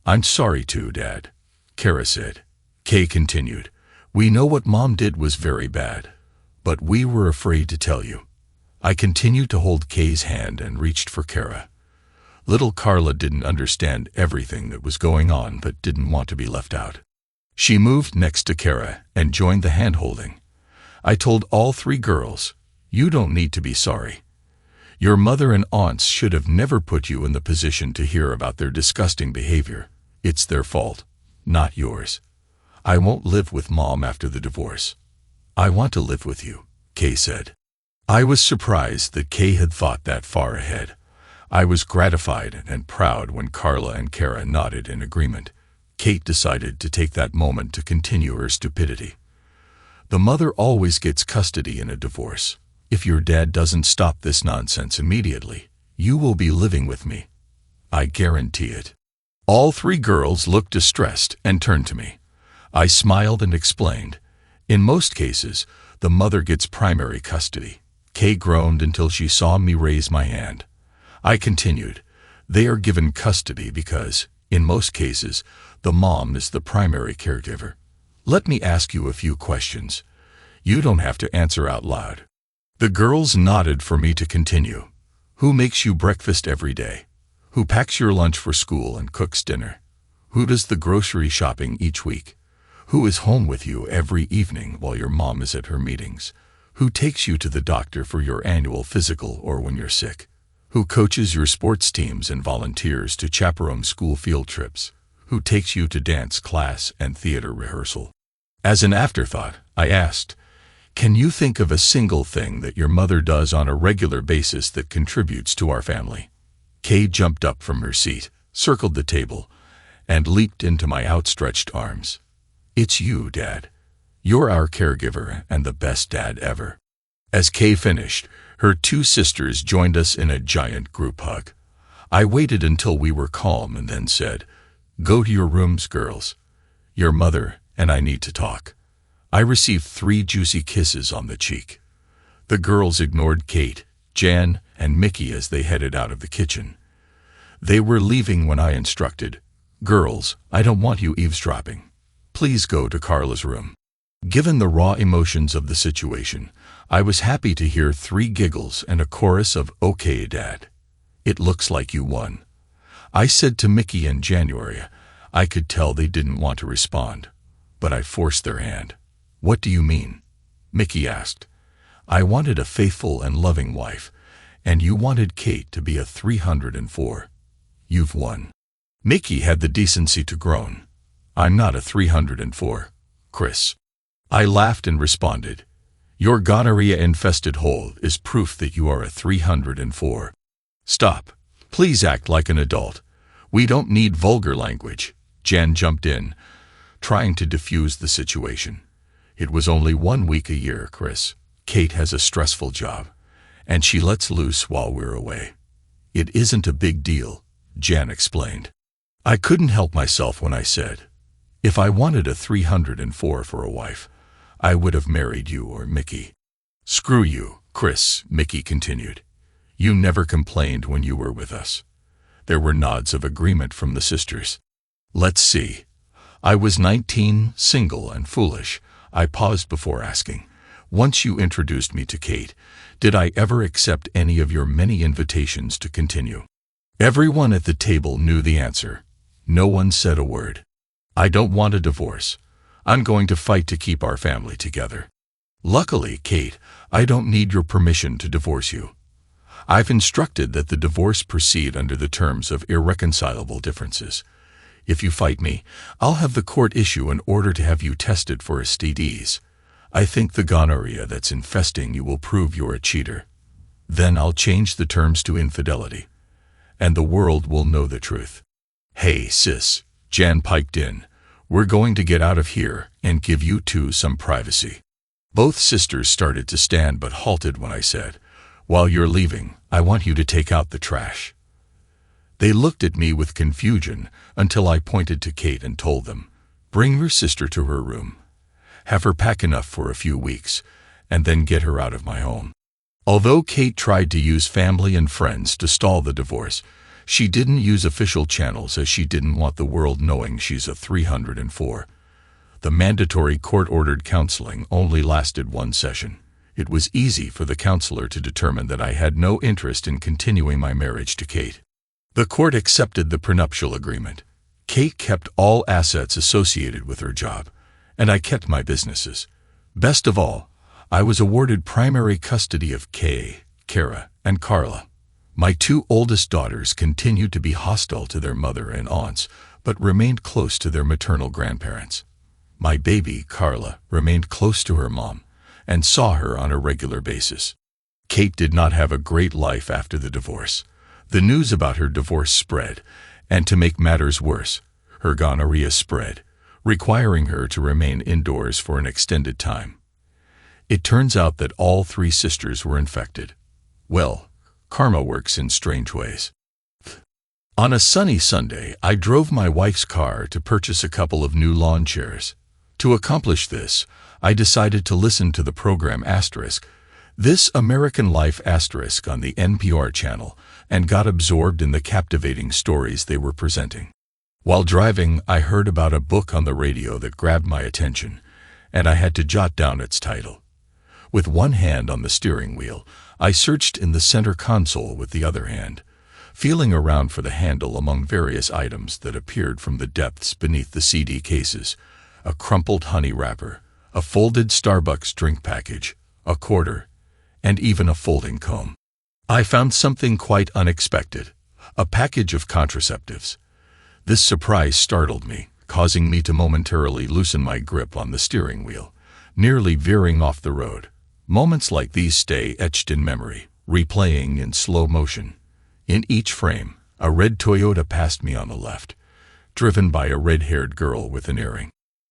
I'm sorry too, Dad, Kara said. Kay continued, We know what Mom did was very bad, but we were afraid to tell you. I continued to hold Kay's hand and reached for Kara. Little Carla didn't understand everything that was going on but didn't want to be left out. She moved next to Kara and joined the hand-holding. I told all 3 girls, You don't need to be sorry. Your mother and aunts should have never put you in the position to hear about their disgusting behavior. It's their fault, not yours. I won't live with Mom after the divorce. I want to live with you, Kay said. I was surprised that Kay had thought that far ahead. I was gratified and proud when Carla and Kara nodded in agreement. Kate decided to take that moment to continue her stupidity. The mother always gets custody in a divorce. If your dad doesn't stop this nonsense immediately, you will be living with me. I guarantee it. All 3 girls looked distressed and turned to me. I smiled and explained. In most cases, the mother gets primary custody. Kay groaned until she saw me raise my hand. I continued. They are given custody because, in most cases, the mom is the primary caregiver. Let me ask you a few questions. You don't have to answer out loud. The girls nodded for me to continue. Who makes you breakfast every day? Who packs your lunch for school and cooks dinner? Who does the grocery shopping each week? Who is home with you every evening while your mom is at her meetings? Who takes you to the doctor for your annual physical or when you're sick? Who coaches your sports teams and volunteers to chaperone school field trips? Who takes you to dance class and theater rehearsal? As an afterthought, I asked, Can you think of a single thing that your mother does on a regular basis that contributes to our family? Kay jumped up from her seat, circled the table, and leaped into my outstretched arms. It's you, Dad. You're our caregiver and the best dad ever. As Kay finished, her 2 sisters joined us in a giant group hug. I waited until we were calm and then said, Go to your rooms, girls. Your mother and I need to talk. I received 3 juicy kisses on the cheek. The girls ignored Kate, Jan, and Mickey as they headed out of the kitchen. They were leaving when I instructed, "Girls, I don't want you eavesdropping. Please go to Carla's room." Given the raw emotions of the situation, I was happy to hear 3 giggles and a chorus of "Okay, Dad. It looks like you won." I said to Mickey and January. I could tell they didn't want to respond, but I forced their hand. "What do you mean?" Mickey asked. "I wanted a faithful and loving wife, and you wanted Kate to be a 304. You've won." Mickey had the decency to groan. "I'm not a 304, Chris." I laughed and responded, "Your gonorrhea-infested hole is proof that you are a 304. Stop. Please act like an adult. We don't need vulgar language." Jan jumped in, trying to defuse the situation. "It was only 1 week a year, Chris. Kate has a stressful job, and she lets loose while we're away." "It isn't a big deal," Jan explained. I couldn't help myself when I said, "If I wanted a 304 for a wife, I would have married you or Mickey." "Screw you, Chris," Mickey continued. "You never complained when you were with us." There were nods of agreement from the sisters. "Let's see. I was 19, single and foolish." I paused before asking, "Once you introduced me to Kate, did I ever accept any of your many invitations to continue?" Everyone at the table knew the answer. No one said a word. "I don't want a divorce. I'm going to fight to keep our family together." "Luckily, Kate, I don't need your permission to divorce you. I've instructed that the divorce proceed under the terms of irreconcilable differences. If you fight me, I'll have the court issue an order to have you tested for STDs. I think the gonorrhea that's infesting you will prove you're a cheater. Then I'll change the terms to infidelity, and the world will know the truth." "Hey, sis," Jan piped in. "We're going to get out of here and give you two some privacy." Both sisters started to stand but halted when I said, "While you're leaving, I want you to take out the trash." They looked at me with confusion until I pointed to Kate and told them, "Bring your sister to her room. Have her pack enough for a few weeks, and then get her out of my home." Although Kate tried to use family and friends to stall the divorce, she didn't use official channels as she didn't want the world knowing she's a 304. The mandatory court-ordered counseling only lasted 1 session. It was easy for the counselor to determine that I had no interest in continuing my marriage to Kate. The court accepted the prenuptial agreement. Kate kept all assets associated with her job, and I kept my businesses. Best of all, I was awarded primary custody of Kara, and Carla. My 2 oldest daughters continued to be hostile to their mother and aunts, but remained close to their maternal grandparents. My baby, Carla, remained close to her mom, and saw her on a regular basis. Kate did not have a great life after the divorce. The news about her divorce spread, and to make matters worse, her gonorrhea spread, requiring her to remain indoors for an extended time. It turns out that all 3 sisters were infected. Well, karma works in strange ways. On a sunny Sunday, I drove my wife's car to purchase a couple of new lawn chairs. To accomplish this, I decided to listen to the program This American Life on the NPR channel, and got absorbed in the captivating stories they were presenting. While driving, I heard about a book on the radio that grabbed my attention, and I had to jot down its title. With one hand on the steering wheel, I searched in the center console with the other hand, feeling around for the handle among various items that appeared from the depths beneath the CD cases: a crumpled honey wrapper, a folded Starbucks drink package, a quarter, and even a folding comb. I found something quite unexpected: a package of contraceptives. This surprise startled me, causing me to momentarily loosen my grip on the steering wheel, nearly veering off the road. Moments like these stay etched in memory, replaying in slow motion. In each frame, a red Toyota passed me on the left, driven by a red-haired girl with an earring.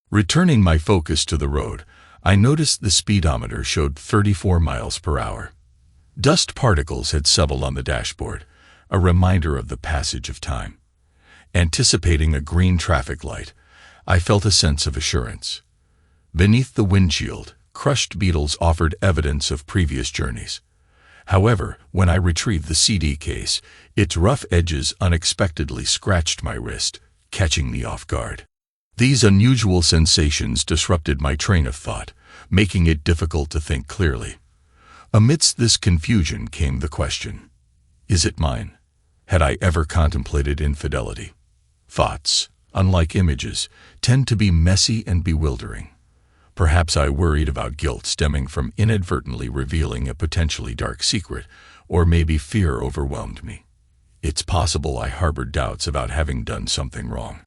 Returning my focus to the road, I noticed the speedometer showed 34 miles per hour. Dust particles had settled on the dashboard, a reminder of the passage of time. Anticipating a green traffic light, I felt a sense of assurance. Beneath the windshield, crushed beetles offered evidence of previous journeys. However, when I retrieved the CD case, its rough edges unexpectedly scratched my wrist, catching me off guard. These unusual sensations disrupted my train of thought, making it difficult to think clearly. Amidst this confusion came the question: is it mine? Had I ever contemplated infidelity? Thoughts, unlike images, tend to be messy and bewildering. Perhaps I worried about guilt stemming from inadvertently revealing a potentially dark secret, or maybe fear overwhelmed me. It's possible I harbored doubts about having done something wrong.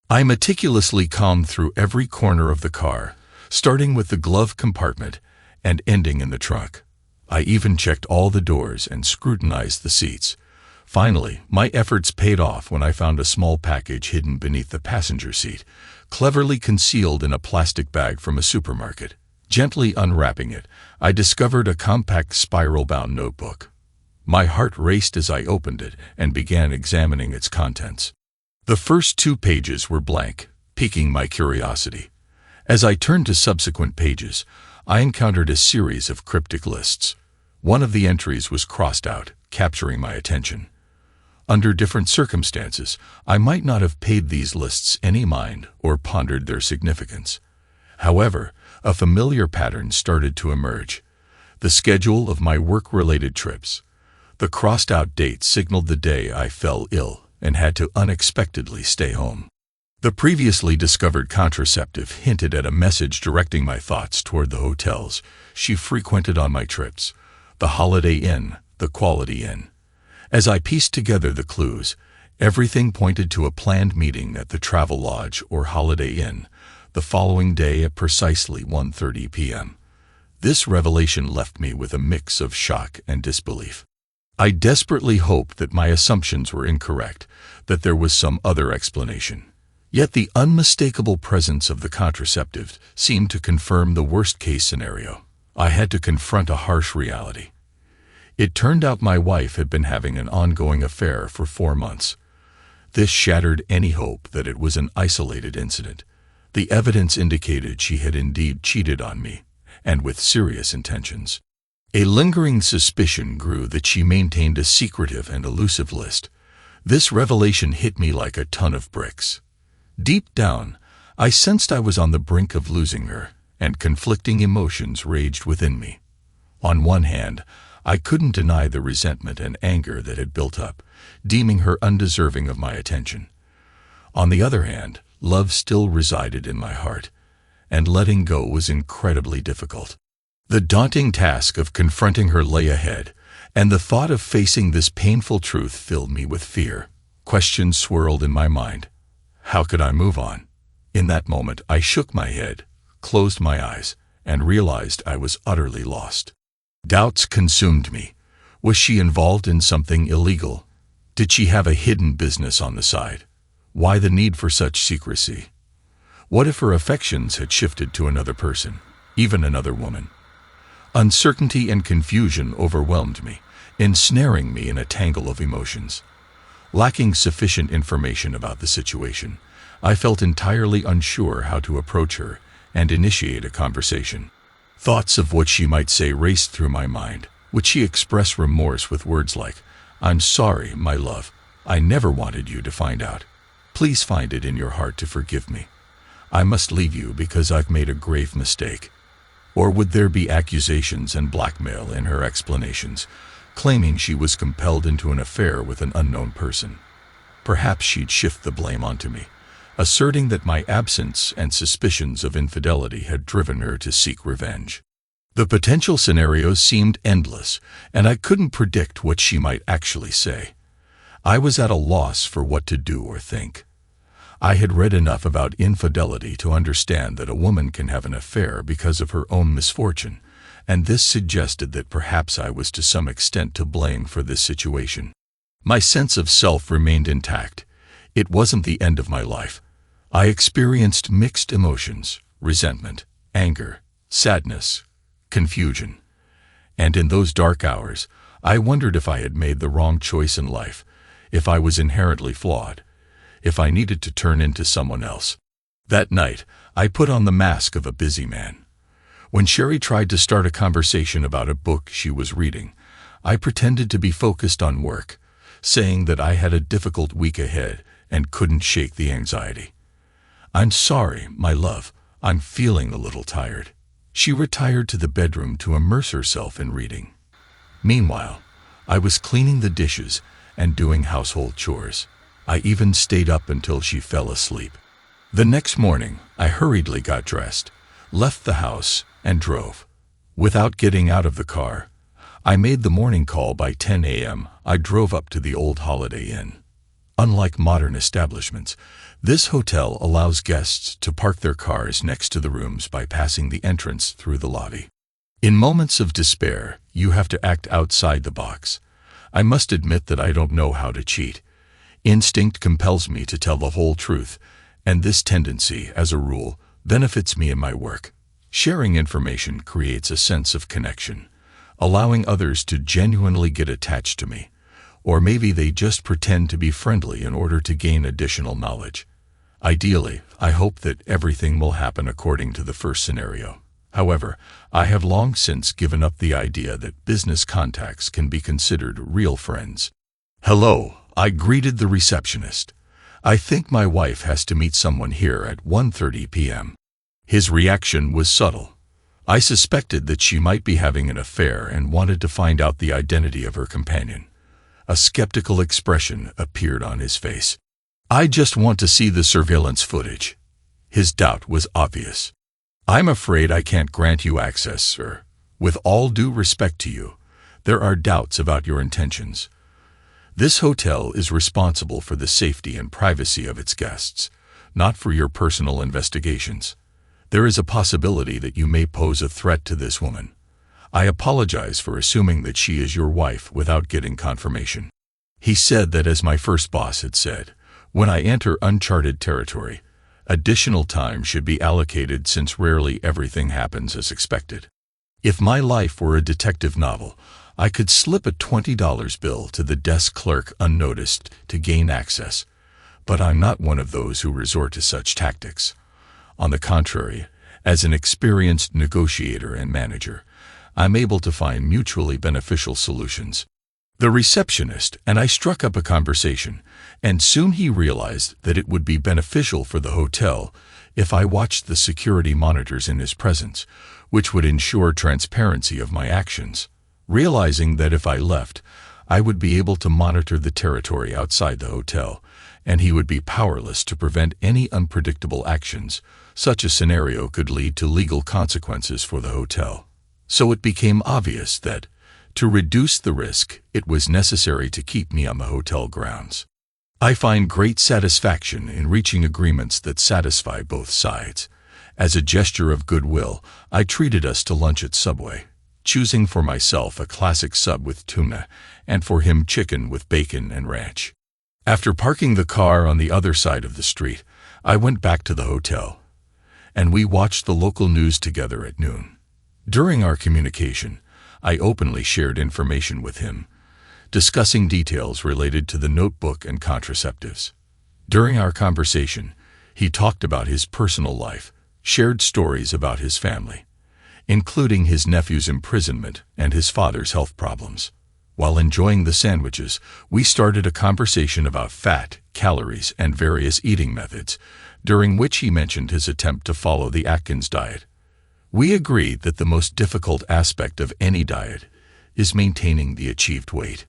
I meticulously combed through every corner of the car, starting with the glove compartment and ending in the trunk. I even checked all the doors and scrutinized the seats. Finally, my efforts paid off when I found a small package hidden beneath the passenger seat, cleverly concealed in a plastic bag from a supermarket. Gently unwrapping it, I discovered a compact spiral-bound notebook. My heart raced as I opened it and began examining its contents. The first 2 pages were blank, piquing my curiosity. As I turned to subsequent pages, I encountered a series of cryptic lists. One of the entries was crossed out, capturing my attention. Under different circumstances, I might not have paid these lists any mind or pondered their significance. However, a familiar pattern started to emerge. The schedule of my work-related trips. The crossed-out date signaled the day I fell ill and had to unexpectedly stay home. The previously discovered contraceptive hinted at a message directing my thoughts toward the hotels she frequented on my trips, the Holiday Inn, the Quality Inn. As I pieced together the clues, everything pointed to a planned meeting at the Travel Lodge or Holiday Inn the following day at precisely 1:30 p.m. This revelation left me with a mix of shock and disbelief. I desperately hoped that my assumptions were incorrect, that there was some other explanation. Yet the unmistakable presence of the contraceptive seemed to confirm the worst-case scenario. I had to confront a harsh reality. It turned out my wife had been having an ongoing affair for 4 months. This shattered any hope that it was an isolated incident. The evidence indicated she had indeed cheated on me, and with serious intentions. A lingering suspicion grew that she maintained a secretive and elusive list. This revelation hit me like a ton of bricks. Deep down, I sensed I was on the brink of losing her, and conflicting emotions raged within me. On one hand, I couldn't deny the resentment and anger that had built up, deeming her undeserving of my attention. On the other hand, love still resided in my heart, and letting go was incredibly difficult. The daunting task of confronting her lay ahead, and the thought of facing this painful truth filled me with fear. Questions swirled in my mind. How could I move on? In that moment, I shook my head, closed my eyes, and realized I was utterly lost. Doubts consumed me. Was she involved in something illegal? Did she have a hidden business on the side? Why the need for such secrecy? What if her affections had shifted to another person, even another woman? Uncertainty and confusion overwhelmed me, ensnaring me in a tangle of emotions. Lacking sufficient information about the situation, I felt entirely unsure how to approach her and initiate a conversation. Thoughts of what she might say raced through my mind. Would she express remorse with words like, "I'm sorry, my love. I never wanted you to find out. Please find it in your heart to forgive me. I must leave you because I've made a grave mistake." Or would there be accusations and blackmail in her explanations, claiming she was compelled into an affair with an unknown person? Perhaps she'd shift the blame onto me, asserting that my absence and suspicions of infidelity had driven her to seek revenge. The potential scenarios seemed endless, and I couldn't predict what she might actually say. I was at a loss for what to do or think. I had read enough about infidelity to understand that a woman can have an affair because of her own misfortune, and this suggested that perhaps I was to some extent to blame for this situation. My sense of self remained intact. It wasn't the end of my life. I experienced mixed emotions: resentment, anger, sadness, confusion. And in those dark hours, I wondered if I had made the wrong choice in life, if I was inherently flawed, if I needed to turn into someone else. That night, I put on the mask of a busy man. When Sherry tried to start a conversation about a book she was reading, I pretended to be focused on work, saying that I had a difficult week ahead and couldn't shake the anxiety. "I'm sorry, my love, I'm feeling a little tired." She retired to the bedroom to immerse herself in reading. Meanwhile, I was cleaning the dishes and doing household chores. I even stayed up until she fell asleep. The next morning, I hurriedly got dressed, left the house, and drove. Without getting out of the car, I made the morning call. By 10 a.m., I drove up to the old Holiday Inn. Unlike modern establishments, this hotel allows guests to park their cars next to the rooms by passing the entrance through the lobby. In moments of despair, you have to act outside the box. I must admit that I don't know how to cheat. Instinct compels me to tell the whole truth, and this tendency, as a rule, benefits me in my work. Sharing information creates a sense of connection, allowing others to genuinely get attached to me. Or maybe they just pretend to be friendly in order to gain additional knowledge. Ideally, I hope that everything will happen according to the first scenario. However, I have long since given up the idea that business contacts can be considered real friends. "Hello," I greeted the receptionist. "I think my wife has to meet someone here at 1:30 p.m. His reaction was subtle. I suspected that she might be having an affair and wanted to find out the identity of her companion. A skeptical expression appeared on his face. "I just want to see the surveillance footage." His doubt was obvious. "I'm afraid I can't grant you access, sir. With all due respect to you, there are doubts about your intentions. This hotel is responsible for the safety and privacy of its guests, not for your personal investigations. There is a possibility that you may pose a threat to this woman. I apologize for assuming that she is your wife without getting confirmation." He said that, as my first boss had said, when I enter uncharted territory, additional time should be allocated since rarely everything happens as expected. If my life were a detective novel, I could slip a $20 bill to the desk clerk unnoticed to gain access, but I'm not one of those who resort to such tactics. On the contrary, as an experienced negotiator and manager, I'm able to find mutually beneficial solutions. The receptionist and I struck up a conversation, and soon he realized that it would be beneficial for the hotel if I watched the security monitors in his presence, which would ensure transparency of my actions. Realizing that if I left, I would be able to monitor the territory outside the hotel, and he would be powerless to prevent any unpredictable actions, such a scenario could lead to legal consequences for the hotel. So it became obvious that, to reduce the risk, it was necessary to keep me on the hotel grounds. I find great satisfaction in reaching agreements that satisfy both sides. As a gesture of goodwill, I treated us to lunch at Subway, choosing for myself a classic sub with tuna, and for him chicken with bacon and ranch. After parking the car on the other side of the street, I went back to the hotel, and we watched the local news together at noon. During our communication, I openly shared information with him, discussing details related to the notebook and contraceptives. During our conversation, he talked about his personal life, shared stories about his family, including his nephew's imprisonment and his father's health problems. While enjoying the sandwiches, we started a conversation about fat, calories, and various eating methods, during which he mentioned his attempt to follow the Atkins diet. We agreed that the most difficult aspect of any diet is maintaining the achieved weight.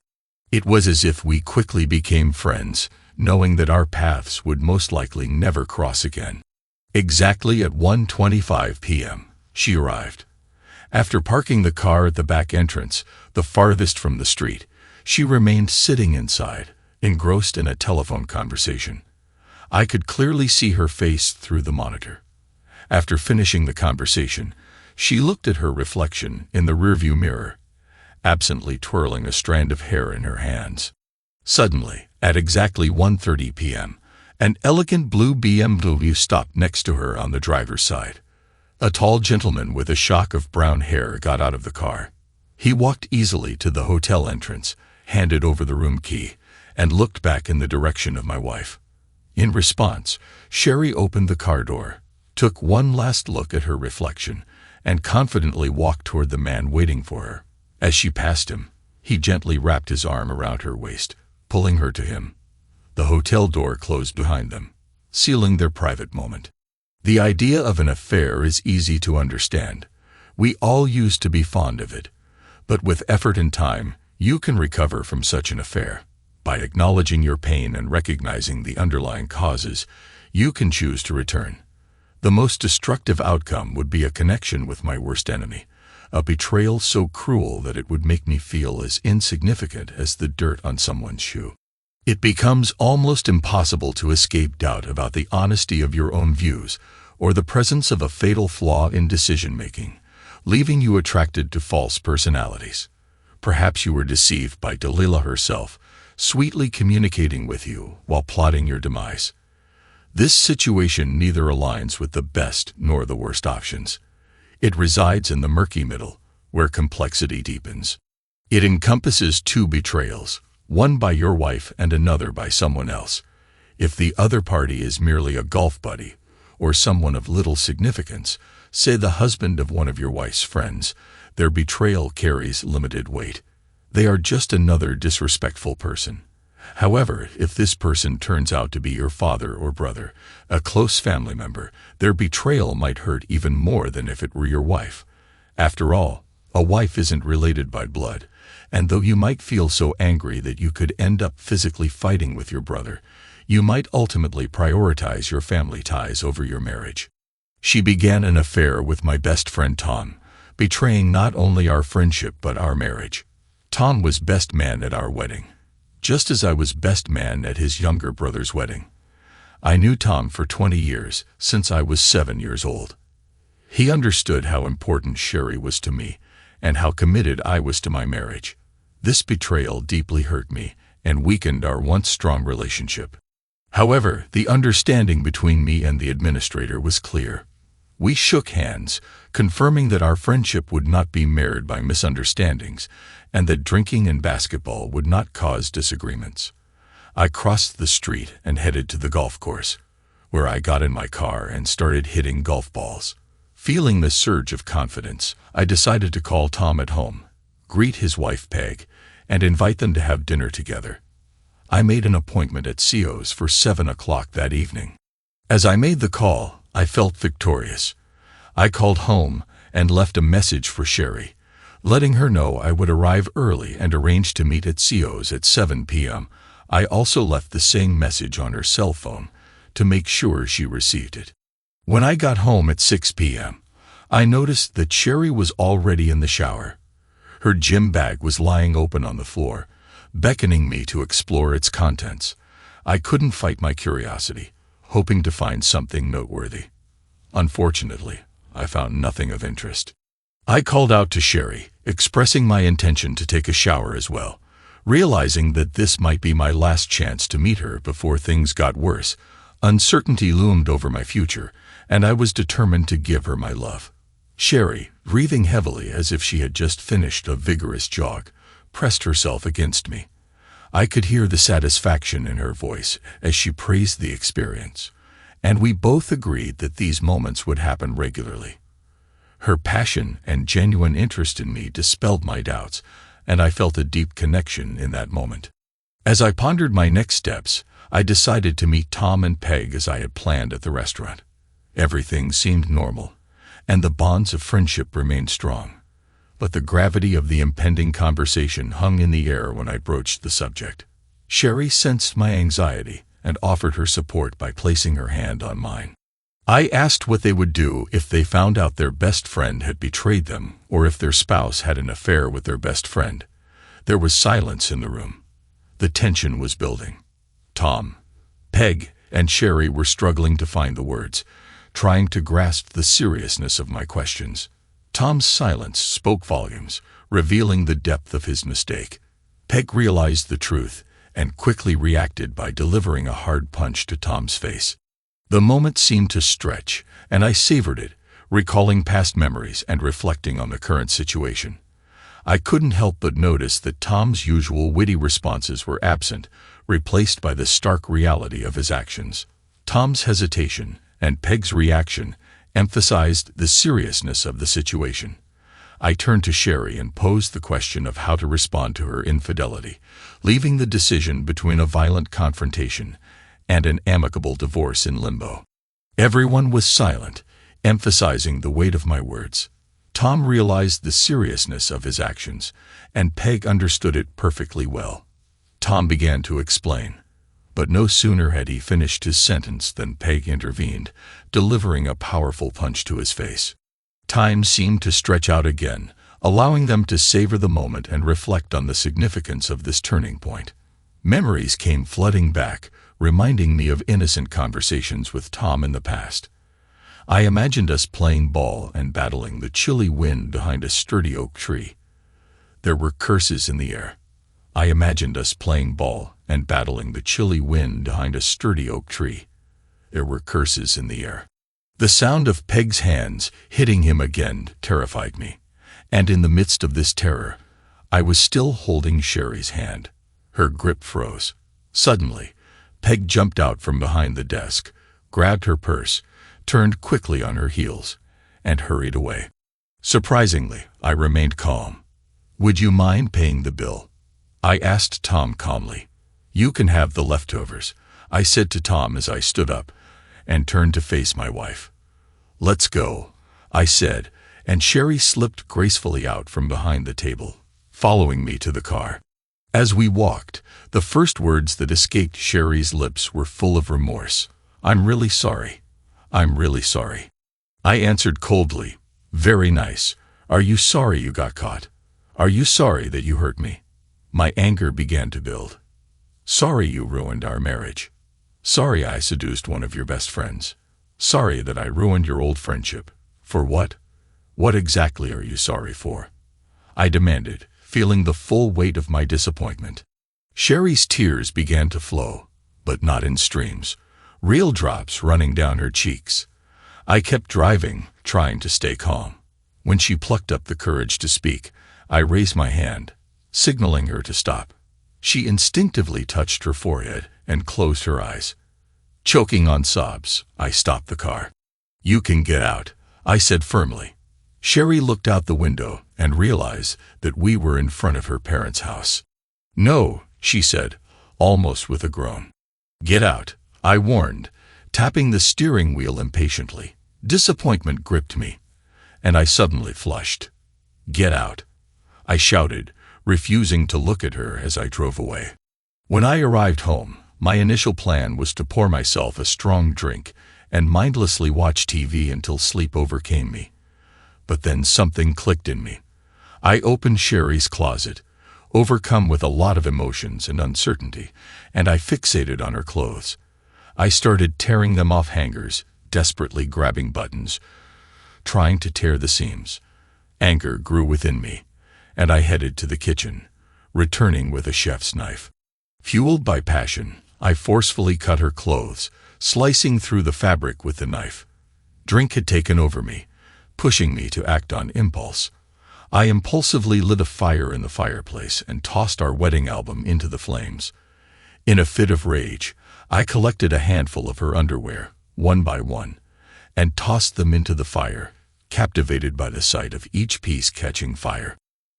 It was as if we quickly became friends, knowing that our paths would most likely never cross again. Exactly at 1:25 p.m., she arrived. After parking the car at the back entrance, the farthest from the street, she remained sitting inside, engrossed in a telephone conversation. I could clearly see her face through the monitor. After finishing the conversation, she looked at her reflection in the rearview mirror, absently twirling a strand of hair in her hands. Suddenly, at exactly 1:30 p.m., an elegant blue BMW stopped next to her on the driver's side. A tall gentleman with a shock of brown hair got out of the car. He walked easily to the hotel entrance, handed over the room key, and looked back in the direction of my wife. In response, Sherry opened the car door, took one last look at her reflection, and confidently walked toward the man waiting for her. As she passed him, he gently wrapped his arm around her waist, pulling her to him. The hotel door closed behind them, sealing their private moment. The idea of an affair is easy to understand. We all used to be fond of it. But with effort and time, you can recover from such an affair. By acknowledging your pain and recognizing the underlying causes, you can choose to return. The most destructive outcome would be a connection with my worst enemy, a betrayal so cruel that it would make me feel as insignificant as the dirt on someone's shoe. It becomes almost impossible to escape doubt about the honesty of your own views or the presence of a fatal flaw in decision-making, leaving you attracted to false personalities. Perhaps you were deceived by Delilah herself, sweetly communicating with you while plotting your demise. This situation neither aligns with the best nor the worst options. It resides in the murky middle, where complexity deepens. It encompasses two betrayals, one by your wife and another by someone else. If the other party is merely a golf buddy, or someone of little significance, say the husband of one of your wife's friends, their betrayal carries limited weight. They are just another disrespectful person. However, if this person turns out to be your father or brother, a close family member, their betrayal might hurt even more than if it were your wife. After all, a wife isn't related by blood, and though you might feel so angry that you could end up physically fighting with your brother, you might ultimately prioritize your family ties over your marriage. She began an affair with my best friend Tom, betraying not only our friendship but our marriage. Tom was best man at our wedding, just as I was best man at his younger brother's wedding. I knew Tom for 20 years, since I was 7 years old. He understood how important Sherry was to me, and how committed I was to my marriage. This betrayal deeply hurt me, and weakened our once strong relationship. However, the understanding between me and the administrator was clear. We shook hands, confirming that our friendship would not be marred by misunderstandings, and that drinking and basketball would not cause disagreements. I crossed the street and headed to the golf course, where I got in my car and started hitting golf balls. Feeling the surge of confidence, I decided to call Tom at home, greet his wife Peg, and invite them to have dinner together. I made an appointment at CO's for 7 o'clock that evening. As I made the call, I felt victorious. I called home and left a message for Sherry, letting her know I would arrive early and arranged to meet at CO's at 7 p.m. I also left the same message on her cell phone to make sure she received it. When I got home at 6 p.m., I noticed that Sherry was already in the shower. Her gym bag was lying open on the floor, beckoning me to explore its contents. I couldn't fight my curiosity, hoping to find something noteworthy. Unfortunately, I found nothing of interest. I called out to Sherry, expressing my intention to take a shower as well. Realizing that this might be my last chance to meet her before things got worse, uncertainty loomed over my future, and I was determined to give her my love. Sherry, breathing heavily as if she had just finished a vigorous jog, pressed herself against me. I could hear the satisfaction in her voice as she praised the experience, and we both agreed that these moments would happen regularly. Her passion and genuine interest in me dispelled my doubts, and I felt a deep connection in that moment. As I pondered my next steps, I decided to meet Tom and Peg as I had planned at the restaurant. Everything seemed normal, and the bonds of friendship remained strong. But the gravity of the impending conversation hung in the air when I broached the subject. Sherry sensed my anxiety and offered her support by placing her hand on mine. I asked what they would do if they found out their best friend had betrayed them, or if their spouse had an affair with their best friend. There was silence in the room. The tension was building. Tom, Peg, and Sherry were struggling to find the words, trying to grasp the seriousness of my questions. Tom's silence spoke volumes, revealing the depth of his mistake. Peg realized the truth and quickly reacted by delivering a hard punch to Tom's face. The moment seemed to stretch, and I savored it, recalling past memories and reflecting on the current situation. I couldn't help but notice that Tom's usual witty responses were absent, replaced by the stark reality of his actions. Tom's hesitation and Peg's reaction emphasized the seriousness of the situation. I turned to Sherry and posed the question of how to respond to her infidelity, leaving the decision between a violent confrontation and an amicable divorce in limbo. Everyone was silent, emphasizing the weight of my words. Tom realized the seriousness of his actions, and Peg understood it perfectly well. Tom began to explain, but no sooner had he finished his sentence than Peg intervened, delivering a powerful punch to his face. Time seemed to stretch out again, allowing them to savor the moment and reflect on the significance of this turning point. Memories came flooding back, reminding me of innocent conversations with Tom in the past. I imagined us playing ball and battling the chilly wind behind a sturdy oak tree. There were curses in the air. I imagined us playing ball and battling the chilly wind behind a sturdy oak tree. There were curses in the air. The sound of Peg's hands hitting him again terrified me, and in the midst of this terror, I was still holding Sherry's hand. Her grip froze. Suddenly, Peg jumped out from behind the desk, grabbed her purse, turned quickly on her heels, and hurried away. Surprisingly, I remained calm. "Would you mind paying the bill?" I asked Tom calmly. "You can have the leftovers," I said to Tom as I stood up and turned to face my wife. "Let's go," I said, and Sherry slipped gracefully out from behind the table, following me to the car. As we walked, the first words that escaped Sherry's lips were full of remorse. "I'm really sorry. I'm really sorry." I answered coldly, "Very nice. Are you sorry you got caught? Are you sorry that you hurt me?" My anger began to build. "Sorry you ruined our marriage. Sorry I seduced one of your best friends. Sorry that I ruined your old friendship. For what? What exactly are you sorry for?" I demanded, feeling the full weight of my disappointment. Sherry's tears began to flow, but not in streams, real drops running down her cheeks. I kept driving, trying to stay calm. When she plucked up the courage to speak, I raised my hand, signaling her to stop. She instinctively touched her forehead and closed her eyes. Choking on sobs, I stopped the car. "You can get out," I said firmly. Sherry looked out the window and realized that we were in front of her parents' house. "No," she said, almost with a groan. "Get out," I warned, tapping the steering wheel impatiently. Disappointment gripped me, and I suddenly flushed. "Get out," I shouted, refusing to look at her as I drove away. When I arrived home, my initial plan was to pour myself a strong drink and mindlessly watch TV until sleep overcame me. But then something clicked in me. I opened Sherry's closet, overcome with a lot of emotions and uncertainty, and I fixated on her clothes. I started tearing them off hangers, desperately grabbing buttons, trying to tear the seams. Anger grew within me, and I headed to the kitchen, returning with a chef's knife. Fueled by passion, I forcefully cut her clothes, slicing through the fabric with the knife. Drink had taken over me, pushing me to act on impulse. I impulsively lit a fire in the fireplace and tossed our wedding album into the flames. In a fit of rage, I collected a handful of her underwear, one by one, and tossed them into the fire, captivated by the sight of each piece catching fire.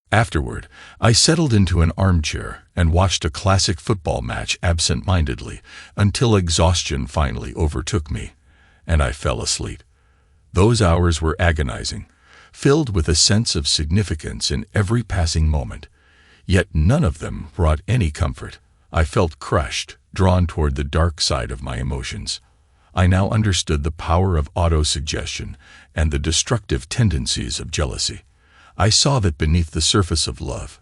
Afterward, I settled into an armchair and watched a classic football match absent-mindedly until exhaustion finally overtook me, and I fell asleep. Those hours were agonizing, filled with a sense of significance in every passing moment, yet none of them brought any comfort. I felt crushed, drawn toward the dark side of my emotions. I now understood the power of autosuggestion and the destructive tendencies of jealousy. I saw that beneath the surface of love,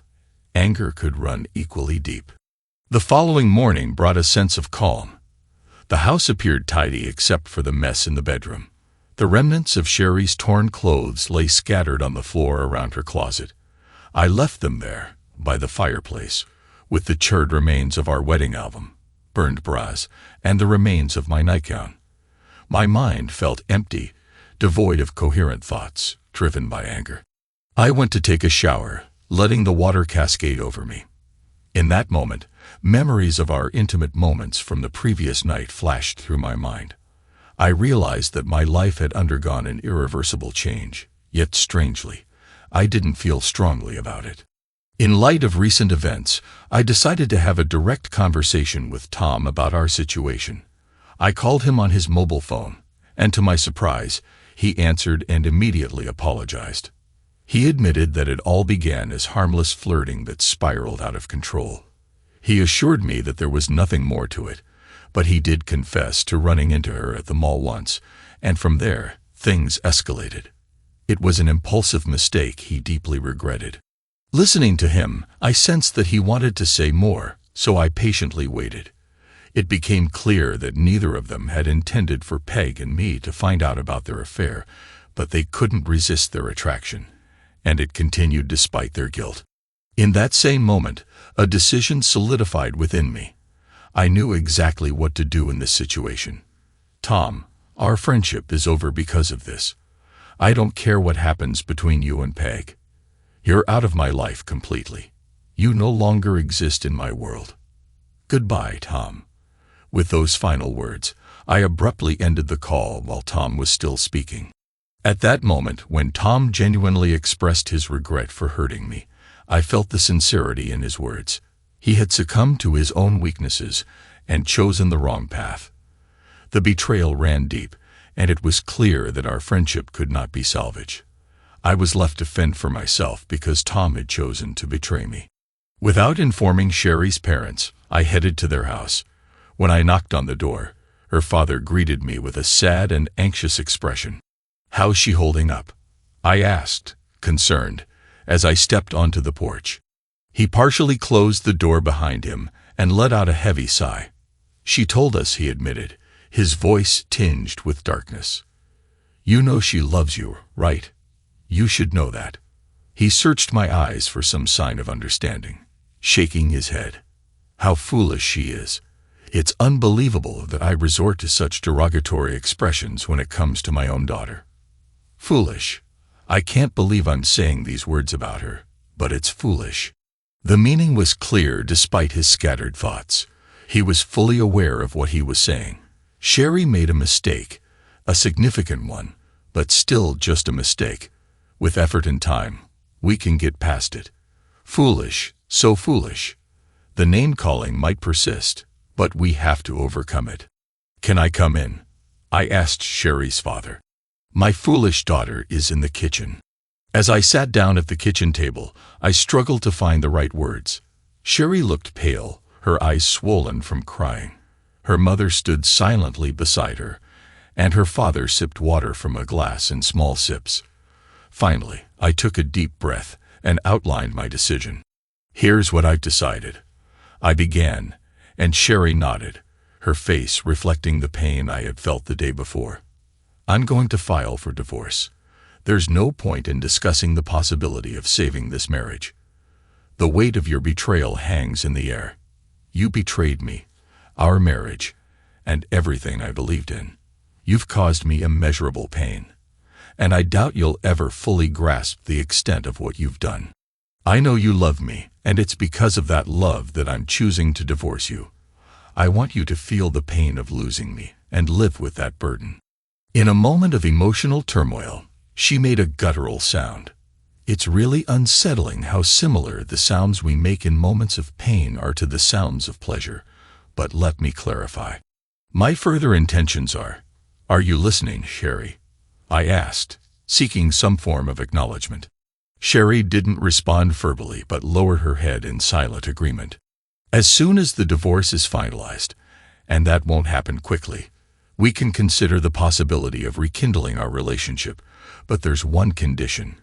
anger could run equally deep. The following morning brought a sense of calm. The house appeared tidy except for the mess in the bedroom. The remnants of Sherry's torn clothes lay scattered on the floor around her closet. I left them there, by the fireplace, with the charred remains of our wedding album, burned bras, and the remains of my nightgown. My mind felt empty, devoid of coherent thoughts, driven by anger. I went to take a shower, letting the water cascade over me. In that moment, memories of our intimate moments from the previous night flashed through my mind. I realized that my life had undergone an irreversible change, yet strangely, I didn't feel strongly about it. In light of recent events, I decided to have a direct conversation with Tom about our situation. I called him on his mobile phone, and to my surprise, he answered and immediately apologized. He admitted that it all began as harmless flirting that spiraled out of control. He assured me that there was nothing more to it, but he did confess to running into her at the mall once, and from there, things escalated. It was an impulsive mistake he deeply regretted. Listening to him, I sensed that he wanted to say more, so I patiently waited. It became clear that neither of them had intended for Peg and me to find out about their affair, but they couldn't resist their attraction, and it continued despite their guilt. In that same moment, a decision solidified within me. I knew exactly what to do in this situation. Tom, our friendship is over because of this. I don't care what happens between you and Peg. You're out of my life completely. You no longer exist in my world. Goodbye, Tom. With those final words, I abruptly ended the call while Tom was still speaking. At that moment, when Tom genuinely expressed his regret for hurting me, I felt the sincerity in his words. He had succumbed to his own weaknesses and chosen the wrong path. The betrayal ran deep, and it was clear that our friendship could not be salvaged. I was left to fend for myself because Tom had chosen to betray me. Without informing Sherry's parents, I headed to their house. When I knocked on the door, her father greeted me with a sad and anxious expression. "How's she holding up?" I asked, concerned, as I stepped onto the porch. He partially closed the door behind him and let out a heavy sigh. "She told us," he admitted, his voice tinged with darkness. "You know she loves you, right? You should know that." He searched my eyes for some sign of understanding, shaking his head. "How foolish she is. It's unbelievable that I resort to such derogatory expressions when it comes to my own daughter. Foolish. I can't believe I'm saying these words about her, but it's foolish." The meaning was clear despite his scattered thoughts. He was fully aware of what he was saying. Sherry made a mistake, a significant one, but still just a mistake. With effort and time, we can get past it. Foolish, so foolish. The name-calling might persist, but we have to overcome it. "Can I come in?" I asked Sherry's father. "My foolish daughter is in the kitchen." As I sat down at the kitchen table, I struggled to find the right words. Sherry looked pale, her eyes swollen from crying. Her mother stood silently beside her, and her father sipped water from a glass in small sips. Finally, I took a deep breath and outlined my decision. "Here's what I've decided," I began, and Sherry nodded, her face reflecting the pain I had felt the day before. "I'm going to file for divorce. There's no point in discussing the possibility of saving this marriage. The weight of your betrayal hangs in the air. You betrayed me, our marriage, and everything I believed in. You've caused me immeasurable pain, and I doubt you'll ever fully grasp the extent of what you've done. I know you love me, and it's because of that love that I'm choosing to divorce you. I want you to feel the pain of losing me and live with that burden." In a moment of emotional turmoil, she made a guttural sound. It's really unsettling how similar the sounds we make in moments of pain are to the sounds of pleasure. But let me clarify. My further intentions are you listening, Sherry? I asked, seeking some form of acknowledgement. Sherry didn't respond verbally but lowered her head in silent agreement. "As soon as the divorce is finalized, and that won't happen quickly, we can consider the possibility of rekindling our relationship. But there's one condition.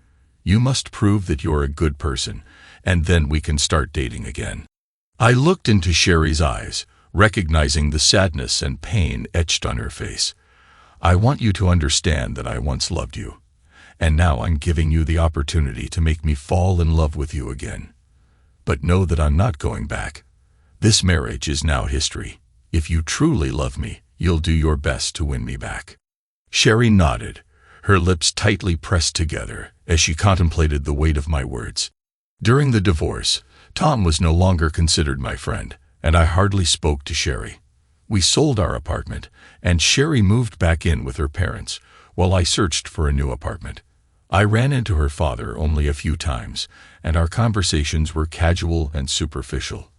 You must prove that you're a good person, and then we can start dating again." I looked into Sherry's eyes, recognizing the sadness and pain etched on her face. "I want you to understand that I once loved you, and now I'm giving you the opportunity to make me fall in love with you again. But know that I'm not going back. This marriage is now history. If you truly love me, you'll do your best to win me back." Sherry nodded, her lips tightly pressed together as she contemplated the weight of my words. During the divorce, Tom was no longer considered my friend, and I hardly spoke to Sherry. We sold our apartment, and Sherry moved back in with her parents, while I searched for a new apartment. I ran into her father only a few times, and our conversations were casual and superficial.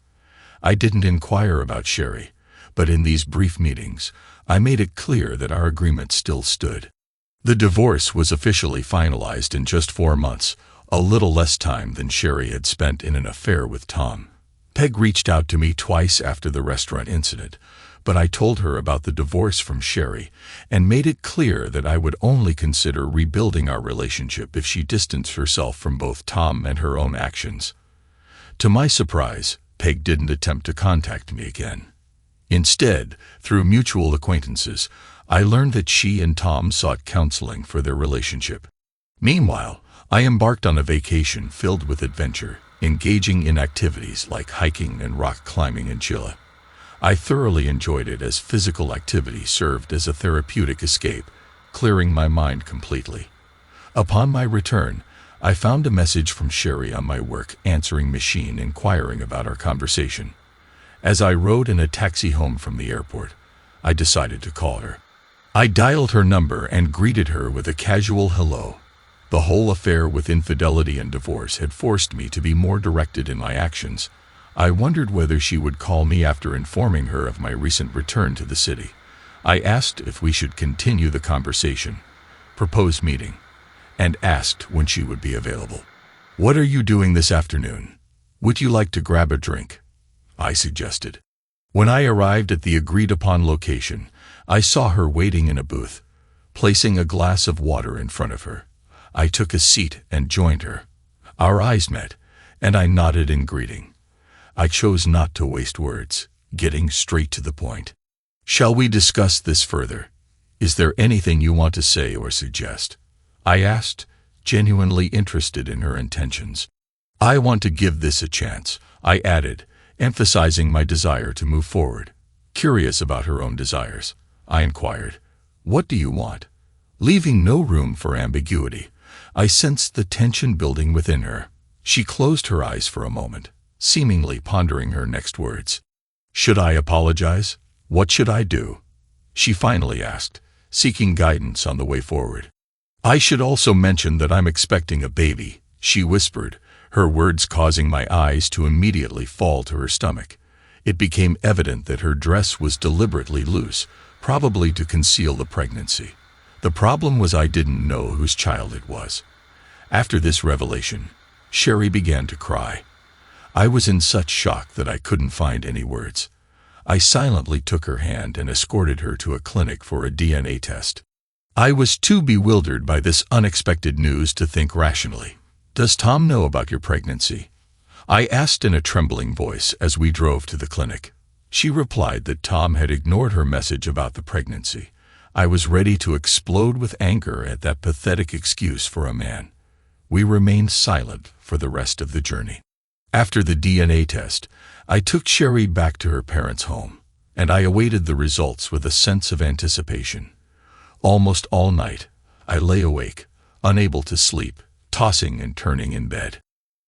I didn't inquire about Sherry, but in these brief meetings, I made it clear that our agreement still stood. The divorce was officially finalized in just 4 months, a little less time than Sherry had spent in an affair with Tom. Peg reached out to me twice after the restaurant incident, but I told her about the divorce from Sherry and made it clear that I would only consider rebuilding our relationship if she distanced herself from both Tom and her own actions. To my surprise, Peg didn't attempt to contact me again. Instead, through mutual acquaintances, I learned that she and Tom sought counseling for their relationship. Meanwhile, I embarked on a vacation filled with adventure, engaging in activities like hiking and rock climbing in Chile. I thoroughly enjoyed it as physical activity served as a therapeutic escape, clearing my mind completely. Upon my return, I found a message from Sherry on my work answering machine inquiring about our conversation. As I rode in a taxi home from the airport, I decided to call her. I dialed her number and greeted her with a casual hello. The whole affair with infidelity and divorce had forced me to be more directed in my actions. I wondered whether she would call me after informing her of my recent return to the city. I asked if we should continue the conversation, propose meeting, and asked when she would be available. "What are you doing this afternoon? Would you like to grab a drink?" I suggested. When I arrived at the agreed-upon location, I saw her waiting in a booth, placing a glass of water in front of her. I took a seat and joined her. Our eyes met, and I nodded in greeting. I chose not to waste words, getting straight to the point. "Shall we discuss this further? Is there anything you want to say or suggest?" I asked, genuinely interested in her intentions. "I want to give this a chance," I added, emphasizing my desire to move forward. Curious about her own desires, I inquired, "What do you want?" Leaving no room for ambiguity, I sensed the tension building within her. She closed her eyes for a moment, seemingly pondering her next words. "Should I apologize? What should I do?" she finally asked, seeking guidance on the way forward. "I should also mention that I'm expecting a baby," she whispered, her words causing my eyes to immediately fall to her stomach. It became evident that her dress was deliberately loose, probably to conceal the pregnancy. The problem was I didn't know whose child it was. After this revelation, Sherry began to cry. I was in such shock that I couldn't find any words. I silently took her hand and escorted her to a clinic for a DNA test. I was too bewildered by this unexpected news to think rationally. "Does Tom know about your pregnancy?" I asked in a trembling voice as we drove to the clinic. She replied that Tom had ignored her message about the pregnancy. I was ready to explode with anger at that pathetic excuse for a man. We remained silent for the rest of the journey. After the DNA test, I took Sherry back to her parents' home, and I awaited the results with a sense of anticipation. Almost all night, I lay awake, unable to sleep, tossing and turning in bed.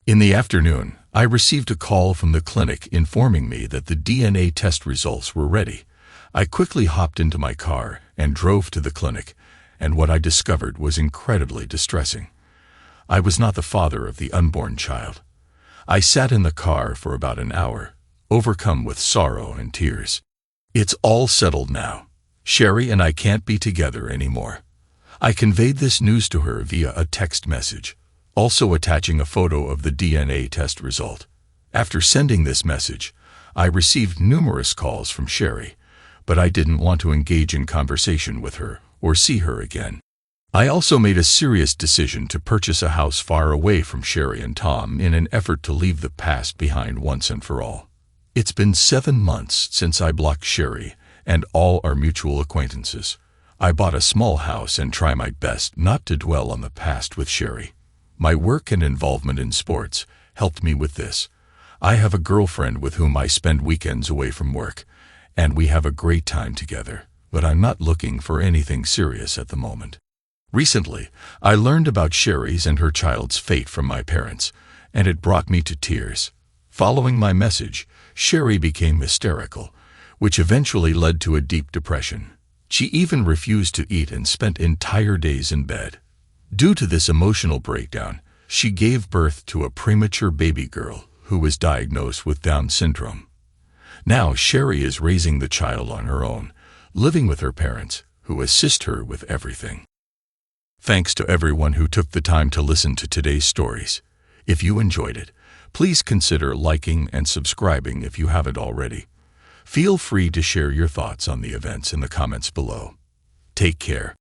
In the afternoon, I received a call from the clinic informing me that the DNA test results were ready. I quickly hopped into my car and drove to the clinic, and what I discovered was incredibly distressing. I was not the father of the unborn child. I sat in the car for about an hour, overcome with sorrow and tears. "It's all settled now. Sherry and I can't be together anymore." I conveyed this news to her via a text message, also attaching a photo of the DNA test result. After sending this message, I received numerous calls from Sherry, but I didn't want to engage in conversation with her or see her again. I also made a serious decision to purchase a house far away from Sherry and Tom in an effort to leave the past behind once and for all. It's been 7 months since I blocked Sherry and all our mutual acquaintances. I bought a small house and try my best not to dwell on the past with Sherry. My work and involvement in sports helped me with this. I have a girlfriend with whom I spend weekends away from work, and we have a great time together, but I'm not looking for anything serious at the moment. Recently, I learned about Sherry's and her child's fate from my parents, and it brought me to tears. Following my message, Sherry became hysterical. which eventually led to a deep depression. She even refused to eat and spent entire days in bed. Due to this emotional breakdown, she gave birth to a premature baby girl who was diagnosed with Down syndrome. Now Sherry is raising the child on her own, living with her parents, who assist her with everything. Thanks to everyone who took the time to listen to today's stories. If you enjoyed it, please consider liking and subscribing if you haven't already. Feel free to share your thoughts on the events in the comments below. Take care.